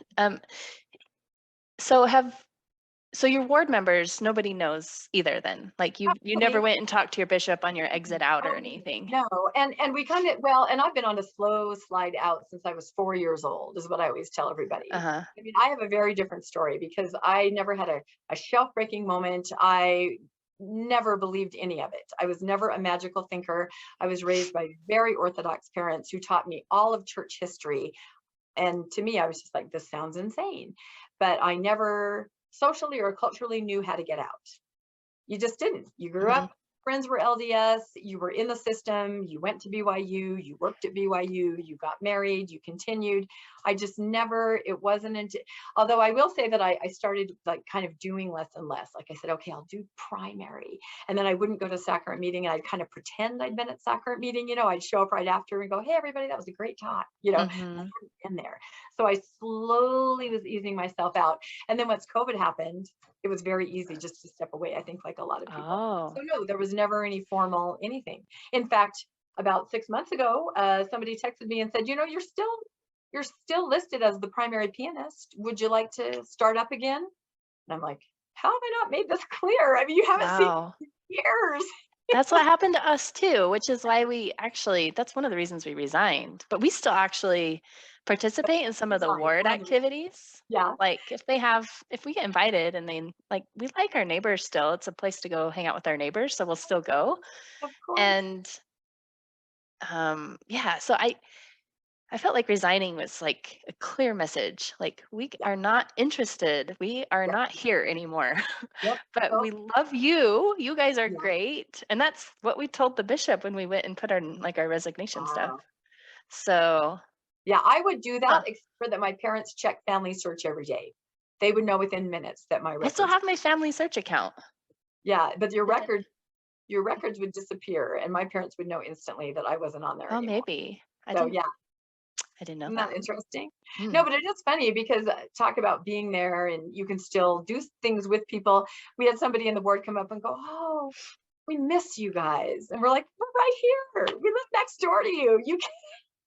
So your ward members, nobody knows either then. Like you never Absolutely. went and talked to your bishop on your exit out or Oh, anything. no. And we kind of, well, and I've been on a slow slide out since I was 4 years old, is what I always tell everybody. Uh-huh. I mean, I have a very different story because I never had a shelf breaking moment. I never believed any of it. I was never a magical thinker. I was raised by very Orthodox parents who taught me all of church history. And to me, I was just like, this sounds insane. But I never socially or culturally knew how to get out. You just didn't. You grew Hmm. up, friends were LDS, you were in the system, you went to BYU, you worked at BYU, you got married, you continued. I just never, it wasn't into, although I will say that I started like kind of doing less and less. Like I said, okay, I'll do primary. And then I wouldn't go to sacrament meeting and I'd kind of pretend I'd been at sacrament meeting, I'd show up right after and go, "Hey, everybody, that was a great talk," I Hmm. hadn't been there. So I slowly was easing myself out. And then once COVID happened, it was very easy just to step away, I think, like a lot of people. Oh. So no, there was never any formal anything. In fact, about 6 months ago, somebody texted me and said, you're still listed as the primary pianist. Would you like to start up again? And I'm like, how have I not made this clear? I mean, you haven't seen Wow. me in years. That's what happened to us too, which is why that's one of the reasons we resigned. But we still actually participate in some of the Resigned. ward One of the reasons. activities. Yeah, Like if we get invited and we like our neighbors still, it's a place to go hang out with our neighbors, so we'll still go. of course. And yeah, so I felt like resigning was like a clear message. Like we Yeah, are not interested. We are yeah, not here anymore. yep. But Oh, we love you. You guys are yeah. great. And that's what we told the bishop when we went and put our resignation stuff. Wow. So, Yeah, I would do huh. that, except for that my parents check family search every day. They would know within minutes that my I still records. have my family search account. Yeah, but your Did it? records would disappear and my parents would know instantly that I wasn't on there Oh, anymore. maybe. I So didn't yeah, I didn't know Isn't that. that interesting? No, Mm. but it is funny because talk about being there and you can still do things with people. We had somebody in the board come up and go, "Oh, we miss you guys." And we're like, "We're right here. We live next door to you.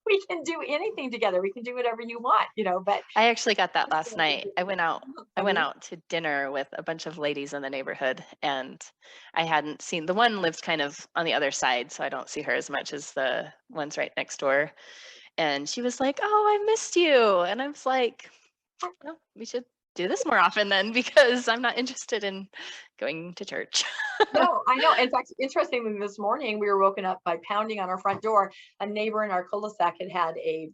We can do anything together. We can do whatever you want, but I actually got that last night. I went funny. out to dinner with a bunch of ladies in the neighborhood, and I hadn't seen the one lives kind of on the other side, so I don't see her as much as the ones right next door. And she was like, "Oh, I missed you." And I was like, "Well, we should do this more often then because I'm not interested in going to church." No, I know. In fact, interestingly, this morning we were woken up by pounding on our front door. A neighbor in our cul-de-sac had had a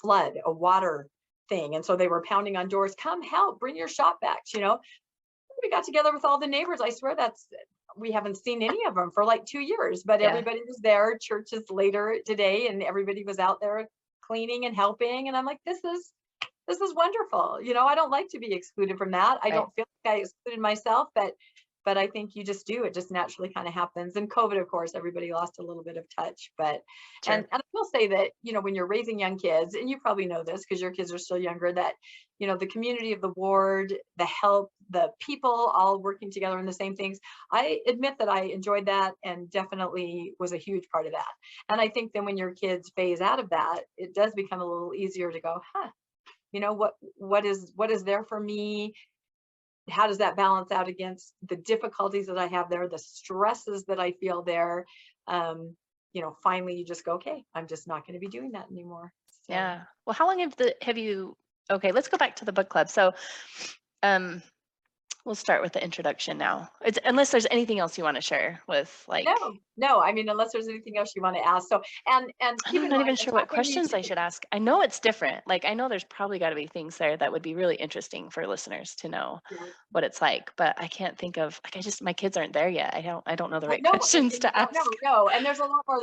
flood, a water thing. And so they were pounding on doors, "Come help, bring your shop vacs." We got together with all the neighbors. I swear we haven't seen any of them for like 2 years, but Yeah, everybody was there. Church is later today and everybody was out there cleaning and helping. And I'm like, this is wonderful. I don't like to be excluded from that. I right. don't feel like I excluded myself, but I think you just do. It just naturally kind of happens. And COVID, of course, everybody lost a little bit of touch. But and Sure. and I will say that, when you're raising young kids, and you probably know this because your kids are still younger, that the community of the ward, the help, the people all working together in the same things. I admit that I enjoyed that and definitely was a huge part of that. And I think then when your kids phase out of that, it does become a little easier to go, what is there for me? How does that balance out against the difficulties that I have there, the stresses that I feel there? Finally you just go, okay, I'm just not going to be doing that anymore. So Yeah. Well, how long have you okay, let's go back to the book club. So, um we'll start with the introduction now. It's unless there's anything else you want to share with like no, I mean, unless there's anything else you want to ask. So, and keep I'm in not mind, even and sure what talking to me questions I too. should ask. I know it's different. Like I know there's probably got to be things there that would be really interesting for listeners to know Yeah. what it's like, but I can't think of like my kids aren't there yet. I don't know the right No, questions and you to don't know, ask. no, and there's a lot more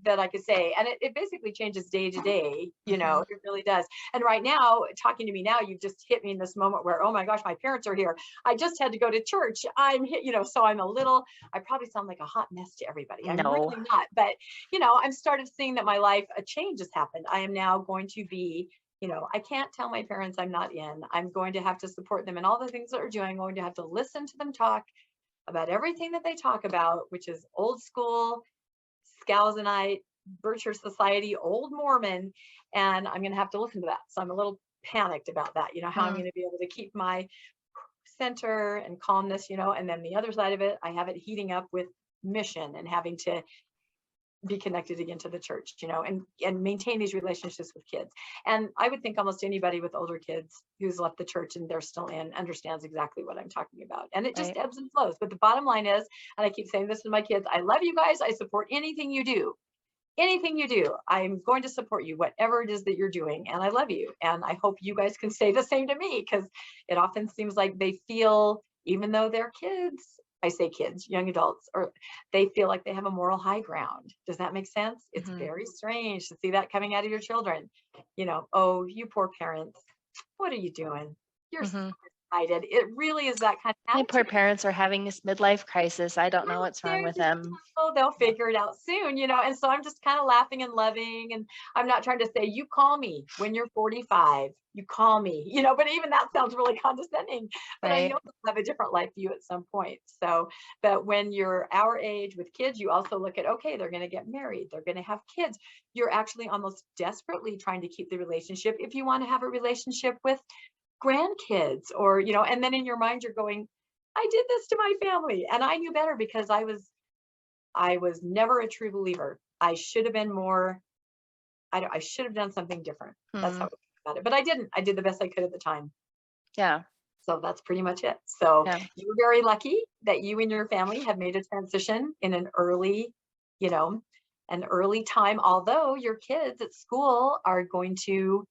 that I could say, and it basically changes day to day, Hmm. it really does. And right now, talking to me now, you've just hit me in this moment where, oh my gosh, my parents are here. I just had to go to church. I'm hit, so I probably sound like a hot mess to everybody. I'm No. really not, but I'm started seeing that my life, a change has happened. I am now going to be, I can't tell my parents I'm not in. I'm going to have to support them in all the things that they're doing. I'm going to have to listen to them talk about everything that they talk about, which is old school, Skousenite, Bircher Society, old Mormon, and I'm going to have to listen to that. So I'm a little panicked about that, how I'm Mm, going to be able to keep my center and calmness, and then the other side of it, I have it heating up with mission and having to be connected again to the church, and maintain these relationships with kids. And I would think almost anybody with older kids who's left the church and they're still in understands exactly what I'm talking about. And it just right. ebbs and flows. But the bottom line is, and I keep saying this to my kids, I love you guys. I support anything you do. Anything you do, I'm going to support you, whatever it is that you're doing. And I love you. And I hope you guys can say the same to me, because it often seems like they feel, even though they're kids, I say kids, young adults, or they feel like they have a moral high ground. Does that make sense? It's Hmm. very strange to see that coming out of your children. Oh, you poor parents, what are you doing? You're so Hmm. excited. It really is that kind of My poor attitude. parents are having this midlife crisis. I don't know what's wrong with them. They'll Yeah. figure it out soon, and so I'm just kind of laughing and loving, and I'm not trying to say, you call me when you're 45, you call me, but even that sounds really condescending, but I Right. know they'll have a different life view at some point. So, but when you're our age with kids, you also look at, okay, they're going to get married, they're going to have kids. You're actually almost desperately trying to keep the relationship if you want to have a relationship with grandkids, or and then in your mind you're going, I did this to my family and I knew better because I was never a true believer. I should have been more, I should have done something different. That's how Hmm. I think about it, but I didn't. I did the best I could at the time. Yeah. So that's pretty much it. So Yeah. you're very lucky that you and your family have made a transition in you know, an early time, although your kids at school are going to,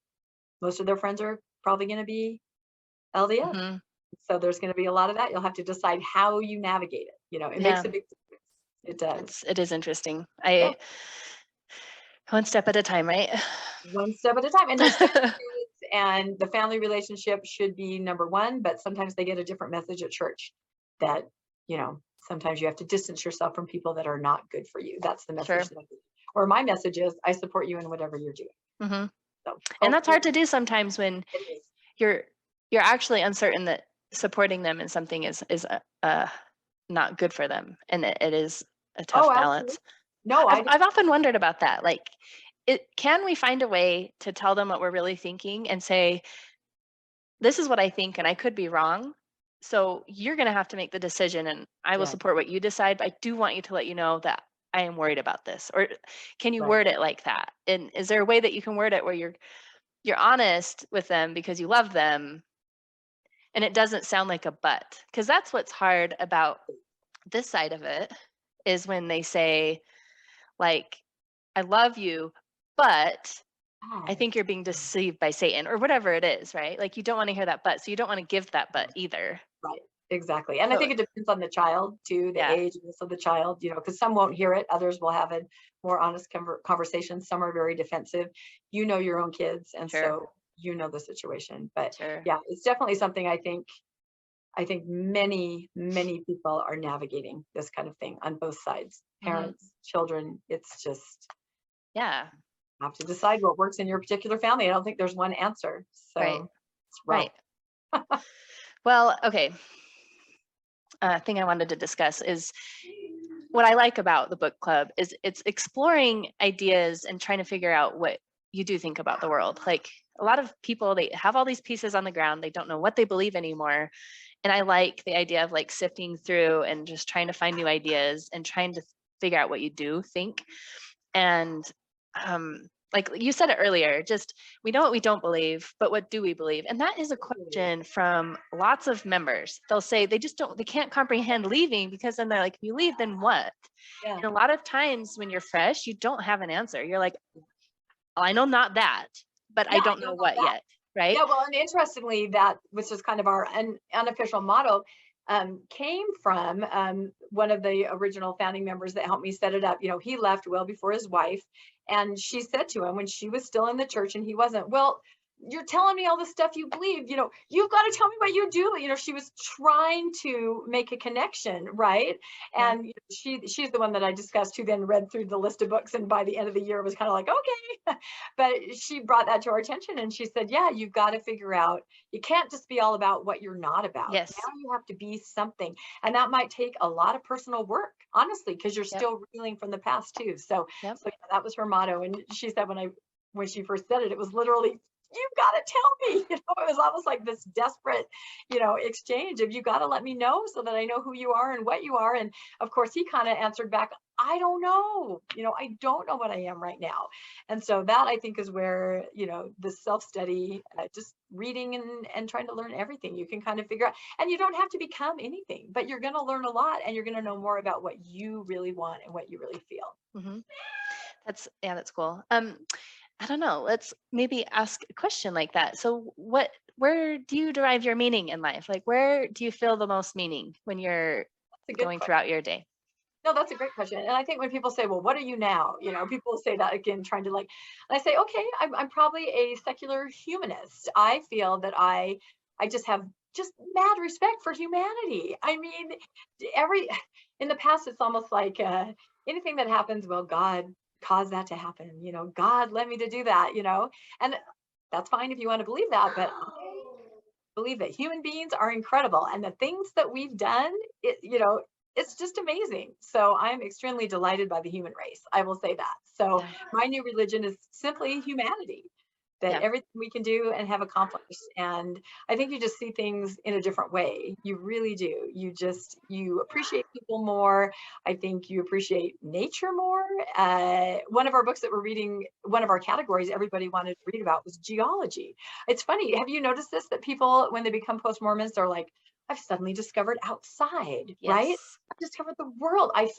most of their friends are probably going to be LDS. Hmm. So there's going to be a lot of that. You'll have to decide how you navigate it. It makes Yeah. a big difference. It does. It is interesting. Yeah. I one step at a time, right? One step at a time. And they're still your kids, and the family relationship should be number one, but sometimes they get a different message at church that, sometimes you have to distance yourself from people that are not good for you. That's the Sure. message. Or my message is, I support you in whatever you're doing. Hmm. So And that's hard hopefully to do sometimes when it is. you're actually uncertain that supporting them in something is not good for them, and it is a tough Oh, absolutely. balance. No, I've often wondered about that. Like, can we find a way to tell them what we're really thinking and say, this is what I think, and I could be wrong. So you're going to have to make the decision, and I will yeah, support what you decide. But I do want you to let you know that I am worried about this. Or can you right. word it like that? And is there a way that you can word it where you're honest with them because you love them, and it doesn't sound like a but? Because that's what's hard about this side of it, is when they say, like, I love you, but I Yes. think you're being deceived by Satan, or whatever it is, right? Like, you don't want to hear that but, so you don't want to give that but either. Right. Exactly. And I So think it depends on the child too, the yeah, age of the child, because some won't hear it. Others will have a more honest conversation. Some are very defensive. You know your own kids. And sure, so you know the situation. But sure. yeah, it's definitely something I think many, many people are navigating this kind of thing on both sides. Hmm. Parents, children, it's just Yeah, have to decide what works in your particular family. I don't think there's one answer. right, So it's rough. right. Well, okay. Thing I wanted to discuss is what I like about the book club is it's exploring ideas and trying to figure out what you do think about the world. Like, a lot of people, they have all these pieces on the ground, they don't know what they believe anymore. And I like the idea of like sifting through and just trying to find new ideas and trying to figure out what you do think. And like you said it earlier, just, we know what we don't believe, but what do we believe? And that is a question from lots of members. They'll say they can't comprehend leaving, because then they're like, if you leave, then what? Yeah. And a lot of times when you're fresh, you don't have an answer. You're like, oh, I know not that, but I Yeah, I don't know know about what that. yet. Right. Yeah, well, and interestingly, that which is kind of our unofficial motto, came from one of the original founding members that helped me set it up. He left well before his wife, and she said to him when she was still in the church and he wasn't, well, you're telling me all the stuff you believe, you've got to tell me what you do. She was trying to make a connection, right? Yeah. And she's the one that I discussed, who then read through the list of books, and by the end of the year was kind of like, okay. But she brought that to our attention, and she said, yeah, you've got to figure out, you can't just be all about what you're not about. Yes. Now you have to be something. And that might take a lot of personal work, honestly, because you're Yep. still reeling from the past too. So Yep. yeah, that was her motto. And she said when she first said it, it was literally, you've got to tell me. It was almost like this desperate, exchange of, you got to let me know so that I know who you are and what you are. And of course, he kind of answered back, I don't know. I don't know what I am right now. And so that, I think, is where, the self-study, just reading and trying to learn everything, you can kind of figure out, and you don't have to become anything, but you're going to learn a lot, and you're going to know more about what you really want and what you really feel. Hmm. That's cool. I don't know. Let's maybe ask a question like that. So where do you derive your meaning in life? Like, where do you feel the most meaning when you're That's a good going question. throughout your day? No, that's a great question. And I think when people say, well, what are you now? People say that again, trying to like, and I say, okay, I'm probably a secular humanist. I feel that I just have just mad respect for humanity. I mean, every, in the past, it's almost like anything that happens, well, God caused that to happen. God led me to do that, and that's fine if you want to believe that. But I believe that human beings are incredible, and the things that we've done, it's just amazing. So I'm extremely delighted by the human race. I will say that. So Yeah. my new religion is simply humanity, that Yeah. everything we can do and have accomplished. And I think you just see things in a different way. You really do. You appreciate people more. I think you appreciate nature more. One of our books that we're reading, one of our categories everybody wanted to read about, was geology. It's funny. Have you noticed this, that people, when they become post-Mormons, they're like, I've suddenly discovered outside, right? Yes. I've discovered the world. I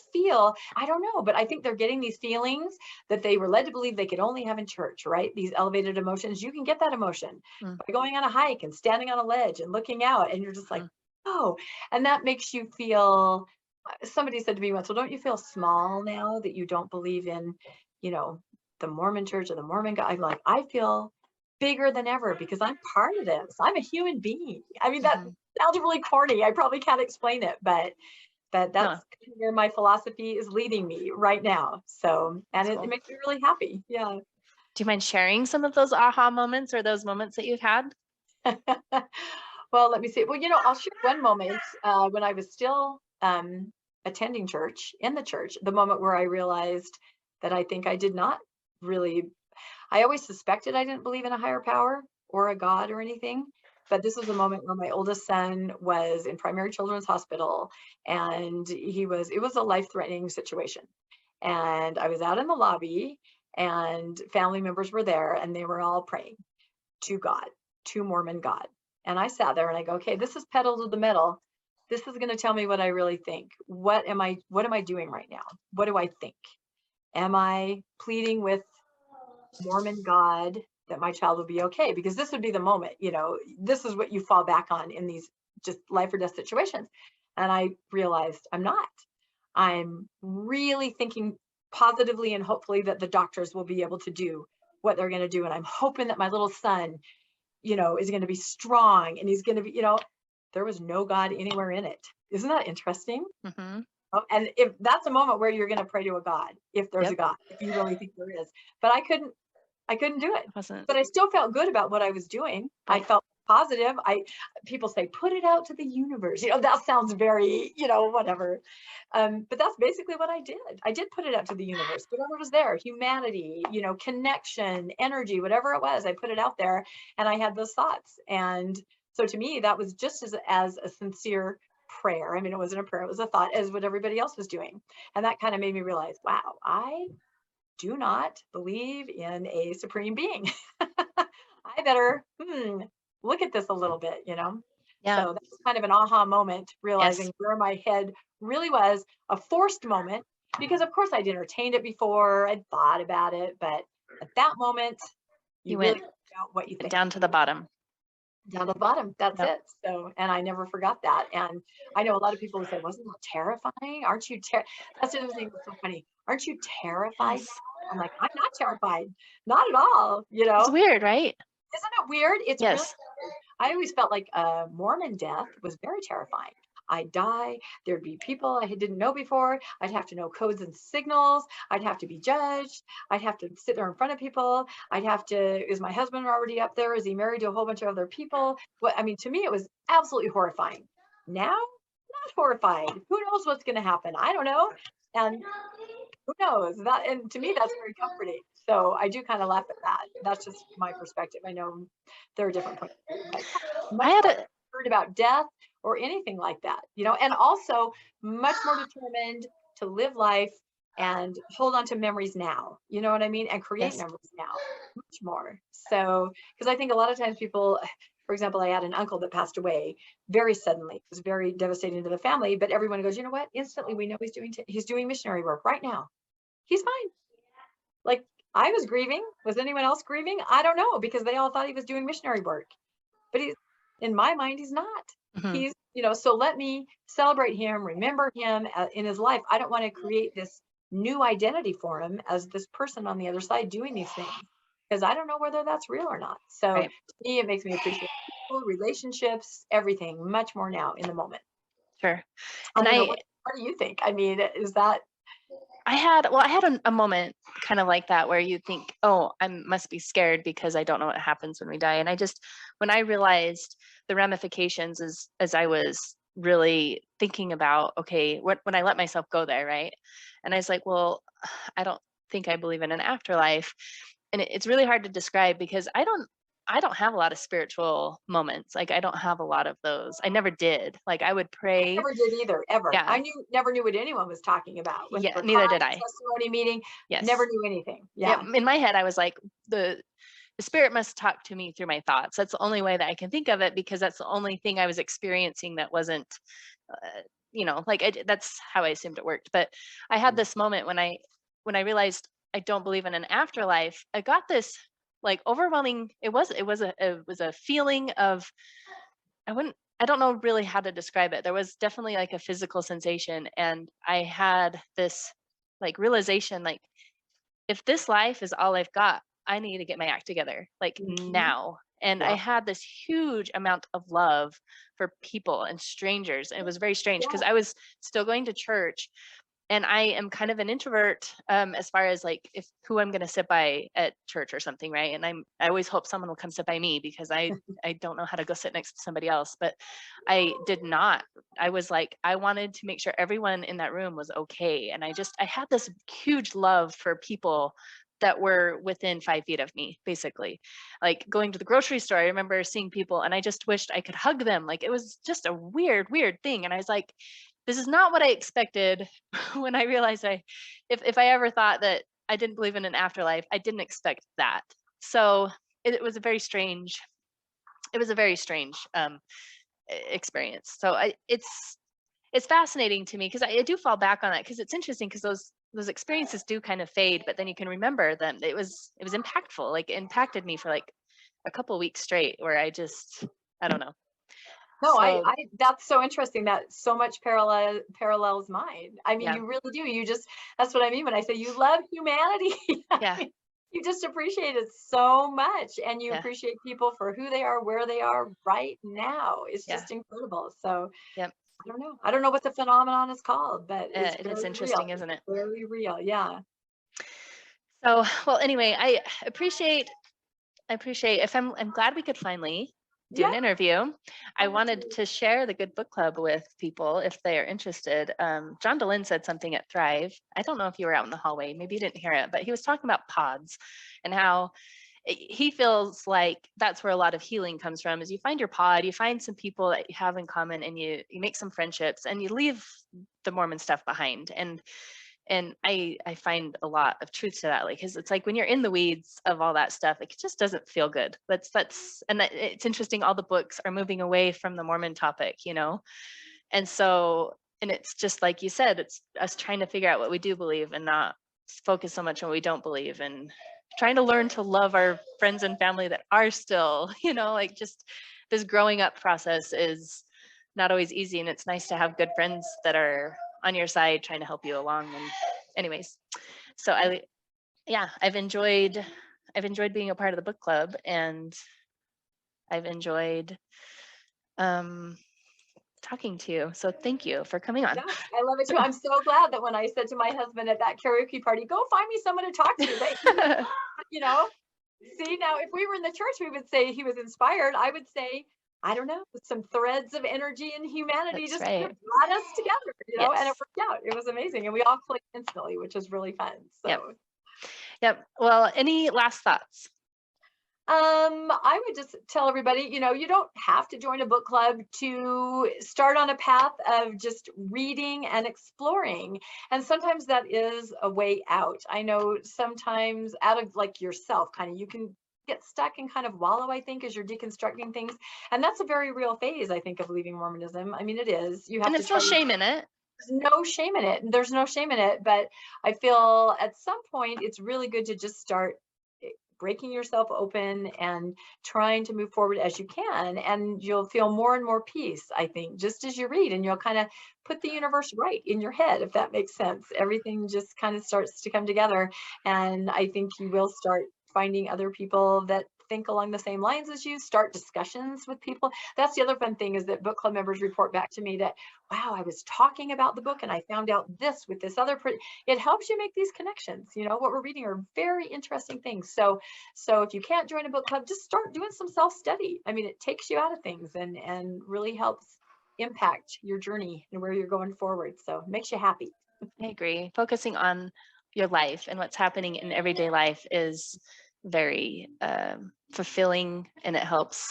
don't know, but I think they're getting these feelings that they were led to believe they could only have in church, right? These elevated emotions. You can get that emotion Mm, by going on a hike and standing on a ledge and looking out, and you're just like, mm, oh, and that makes you feel, somebody said to me once, well, don't you feel small now that you don't believe in, you know, the Mormon church or the Mormon God? I'm like, I feel bigger than ever because I'm part of this. I'm a human being. I mean, that mhm. sounds really corny. I probably can't explain it, but that's No, where my philosophy is leading me right now. So, and that's it cool. makes me really happy. Yeah. Do you mind sharing some of those aha moments or those moments that you've had? Well, let me see. Well, I'll share one moment when I was still attending church, in the church, the moment where I realized that I think I did not really, I always suspected I didn't believe in a higher power or a God or anything. But this was a moment where my oldest son was in primary children's hospital, and it was a life-threatening situation. And I was out in the lobby, and family members were there, and they were all praying to God, to Mormon God. And I sat there and I go, okay, this is pedal to the metal. This is going to tell me what I really think. What am I doing right now? What do I think? Am I pleading with Mormon God that my child will be okay? Because this would be the moment, this is what you fall back on in these just life or death situations. And I realized I'm not. I'm really thinking positively and hopefully that the doctors will be able to do what they're going to do. And I'm hoping that my little son, is going to be strong, and he's going to be, there was no God anywhere in it. Isn't that interesting? Mm-hmm. Oh, and if that's a moment where you're going to pray to a God, if there's a Yep. God, if you really think there is, but I couldn't do it, It wasn't but I still felt good about what I was doing. I right. felt positive. People say, put it out to the universe. That sounds very, whatever. But that's basically what I did. I did put it out to the universe, whatever was there, humanity, connection, energy, whatever it was, I put it out there, and I had those thoughts. And so to me, that was just as a sincere prayer. I mean, it wasn't a prayer, it was a thought, as what everybody else was doing. And that kind of made me realize, wow, I do not believe in a supreme being. I better look at this a little bit, Yeah. So that's kind of an aha moment, Yes. realizing where my head really was, a forced moment, because of course I'd entertained it before, I'd thought about it, but at that moment, you You really went find out what you think. down to the bottom. Down to the bottom, that's Yep. it. So, and I never forgot that. And I know a lot of people would say, wasn't that terrifying? Aren't you That's the other thing that's so funny. Aren't you terrified Yes. now? I'm like, I'm not terrified. Not at all, It's weird, right? Isn't it weird? It's really Yes. weird. I always felt like a Mormon death was very terrifying. I'd die. There'd be people I didn't know before. I'd have to know codes and signals. I'd have to be judged. I'd have to sit there in front of people. Is my husband already up there? Is he married to a whole bunch of other people? I mean, to me, it was absolutely horrifying. Now, not horrified. Who knows what's going to happen? I don't know. And who knows that? And to me, that's very comforting. So I do kind of laugh at that. That's just my perspective. I know there are different points of view, but I much had more a concerned about death or anything like that, and also much more determined to live life and hold on to memories now. You know what I mean? And create yes. memories now, much more. So, because I think a lot of times people, for example, I had an uncle that passed away very suddenly. It was very devastating to the family, but everyone goes, you know what? Instantly, we know he's doing missionary work right now. He's fine. Like, I was grieving. Was anyone else grieving? I don't know, because they all thought he was doing missionary work. But in my mind, he's not. Hmm. He's, so let me celebrate him, remember him in his life. I don't want to create this new identity for him as this person on the other side doing these things, because I don't know whether that's real or not. So Right. to me, it makes me appreciate people, relationships, everything much more now in the moment. Sure. I And don't know. What do you think? I mean, is that I had a moment kind of like that where you think, oh, I must be scared because I don't know what happens when we die. And when I realized the ramifications as I was really thinking about, okay, when I let myself go there, right? And I was like, well, I don't think I believe in an afterlife. And it's really hard to describe because I don't have a lot of spiritual moments. Like I don't have a lot of those. I never did. Like I would pray. never did either, ever. Yeah. Never knew what anyone was talking about. Went Yeah. to a Neither class, did I. testimony meeting, never Yes. knew anything. Yeah, Yeah. in my head, I was like, the spirit must talk to me through my thoughts. That's the only way that I can think of it because that's the only thing I was experiencing that wasn't, like that's how I assumed it worked. But I had this moment when I realized I don't believe in an afterlife. I got this like overwhelming. It was a feeling of I don't know really how to describe it. There was definitely like a physical sensation, and I had this like realization like if this life is all I've got, I need to get my act together, like Mhm. now. And I Yeah. had this huge amount of love for people and strangers. And it was very strange because Yeah. I was still going to church, And I am kind of an introvert, as far as like who I'm going to sit by at church or something, right? And I always hope someone will come sit by me, because I don't know how to go sit next to somebody else. But I did not. I was like, I wanted to make sure everyone in that room was okay. And I had this huge love for people that were within 5 feet of me, basically. Like going to the grocery store, I remember seeing people and I just wished I could hug them. Like it was just a weird thing. And I was like, this is not what I expected. When I realized if I ever thought that I didn't believe in an afterlife, I didn't expect that. So it was a very strange, experience. So it's fascinating to me, because I do fall back on that, because it's interesting, because those experiences do kind of fade, but then you can remember them. It was impactful. Like it impacted me for like a couple of weeks straight, where I don't know. No, So that's so interesting that so much parallels mine. I mean, yeah, you really do. That's what I mean when I say you love humanity. yeah, You just appreciate it so much, and you yeah, appreciate people for who they are, where they are right now. It's yeah, just incredible. So yep. I don't know what the phenomenon is called, but it's It is very real. interesting, isn't it? Very real. Yeah. So, well, anyway, I appreciate if I'm glad we could finally do Yeah. an interview. I I would wanted too. to share the Good Book Club with people if they are interested. John DeLynn said something at Thrive. I don't know if you were out in the hallway, maybe you didn't hear it, but he was talking about pods and how he feels like that's where a lot of healing comes from. Is you find your pod, you find some people that you have in common, and you make some friendships, and you leave the Mormon stuff behind. And I find a lot of truth to that, like, because it's like when you're in the weeds of all that stuff, like, it just doesn't feel good. It's interesting, all the books are moving away from the Mormon topic, and so, and it's just like you said, it's us trying to figure out what we do believe and not focus so much on what we don't believe, and trying to learn to love our friends and family that are still, like, just this growing up process is not always easy, and it's nice to have good friends that are on your side trying to help you along. And anyways, so I've enjoyed being a part of the book club, and I've enjoyed talking to you. So thank you for coming on. Yeah, I love it too. I'm so glad that when I said to my husband at that karaoke party, go find me someone to talk to, that you know, see, now if we were in the church, we would say he was inspired. I would say, I don't know, some threads of energy and humanity That's just right. kind of brought us together, and it Yes. worked out. It was amazing. And we all clicked instantly, which was really fun. Yep. So Yep. Well, any last thoughts? I would just tell everybody, you don't have to join a book club to start on a path of just reading and exploring. And sometimes that is a way out. I know sometimes out of like yourself, kind of, you can get stuck and kind of wallow, I think, as you're deconstructing things. And that's a very real phase, I think, of leaving Mormonism. I mean, it is. You have And to it's no try. shame in it. There's no shame in it. There's no shame in it. But I feel at some point it's really good to just start breaking yourself open and trying to move forward as you can, and you'll feel more and more peace, I think, just as you read, and you'll kind of put the universe right in your head, if that makes sense. Everything just kind of starts to come together, and I think you will start finding other people that think along the same lines as you, start discussions with people. That's the other fun thing, is that book club members report back to me that, wow, I was talking about the book and I found out this with this other it helps you make these connections. What we're reading are very interesting things. So if you can't join a book club, just start doing some self-study. I mean, it takes you out of things and really helps impact your journey and where you're going forward. So it makes you happy. I agree. Focusing on your life and what's happening in everyday life is very fulfilling, and it helps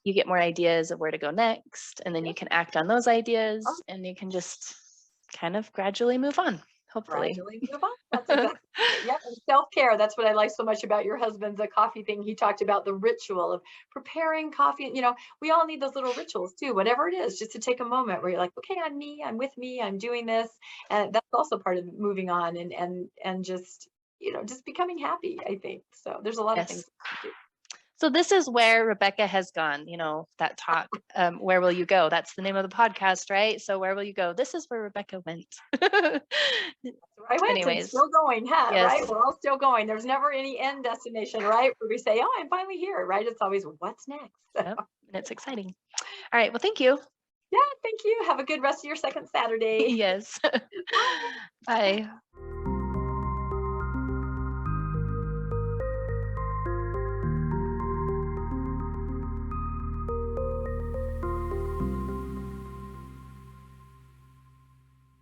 you get more ideas of where to go next, and then you can act on those ideas, and you can just kind of gradually move on, hopefully. Gradually move on. That's exactly it. Yep. And self-care. That's what I like so much about your husband's coffee thing. He talked about the ritual of preparing coffee. We all need those little rituals too, whatever it is, just to take a moment where you're like, okay, I'm me, I'm with me, I'm doing this. And that's also part of moving on and just, just becoming happy, I think. So there's a lot of things Yes. to do. So this is where Rebecca has gone, that talk, where will you go? That's the name of the podcast, right? So where will you go? This is where Rebecca went. That's where I went, and Anyways, still going, huh? yes. Right? We're all still going. There's never any end destination, right? Where we say, oh, I'm finally here, right? It's always, what's next? Yep. And it's exciting. All right. Well, thank you. Yeah, thank you. Have a good rest of your second Saturday. Yes. Bye.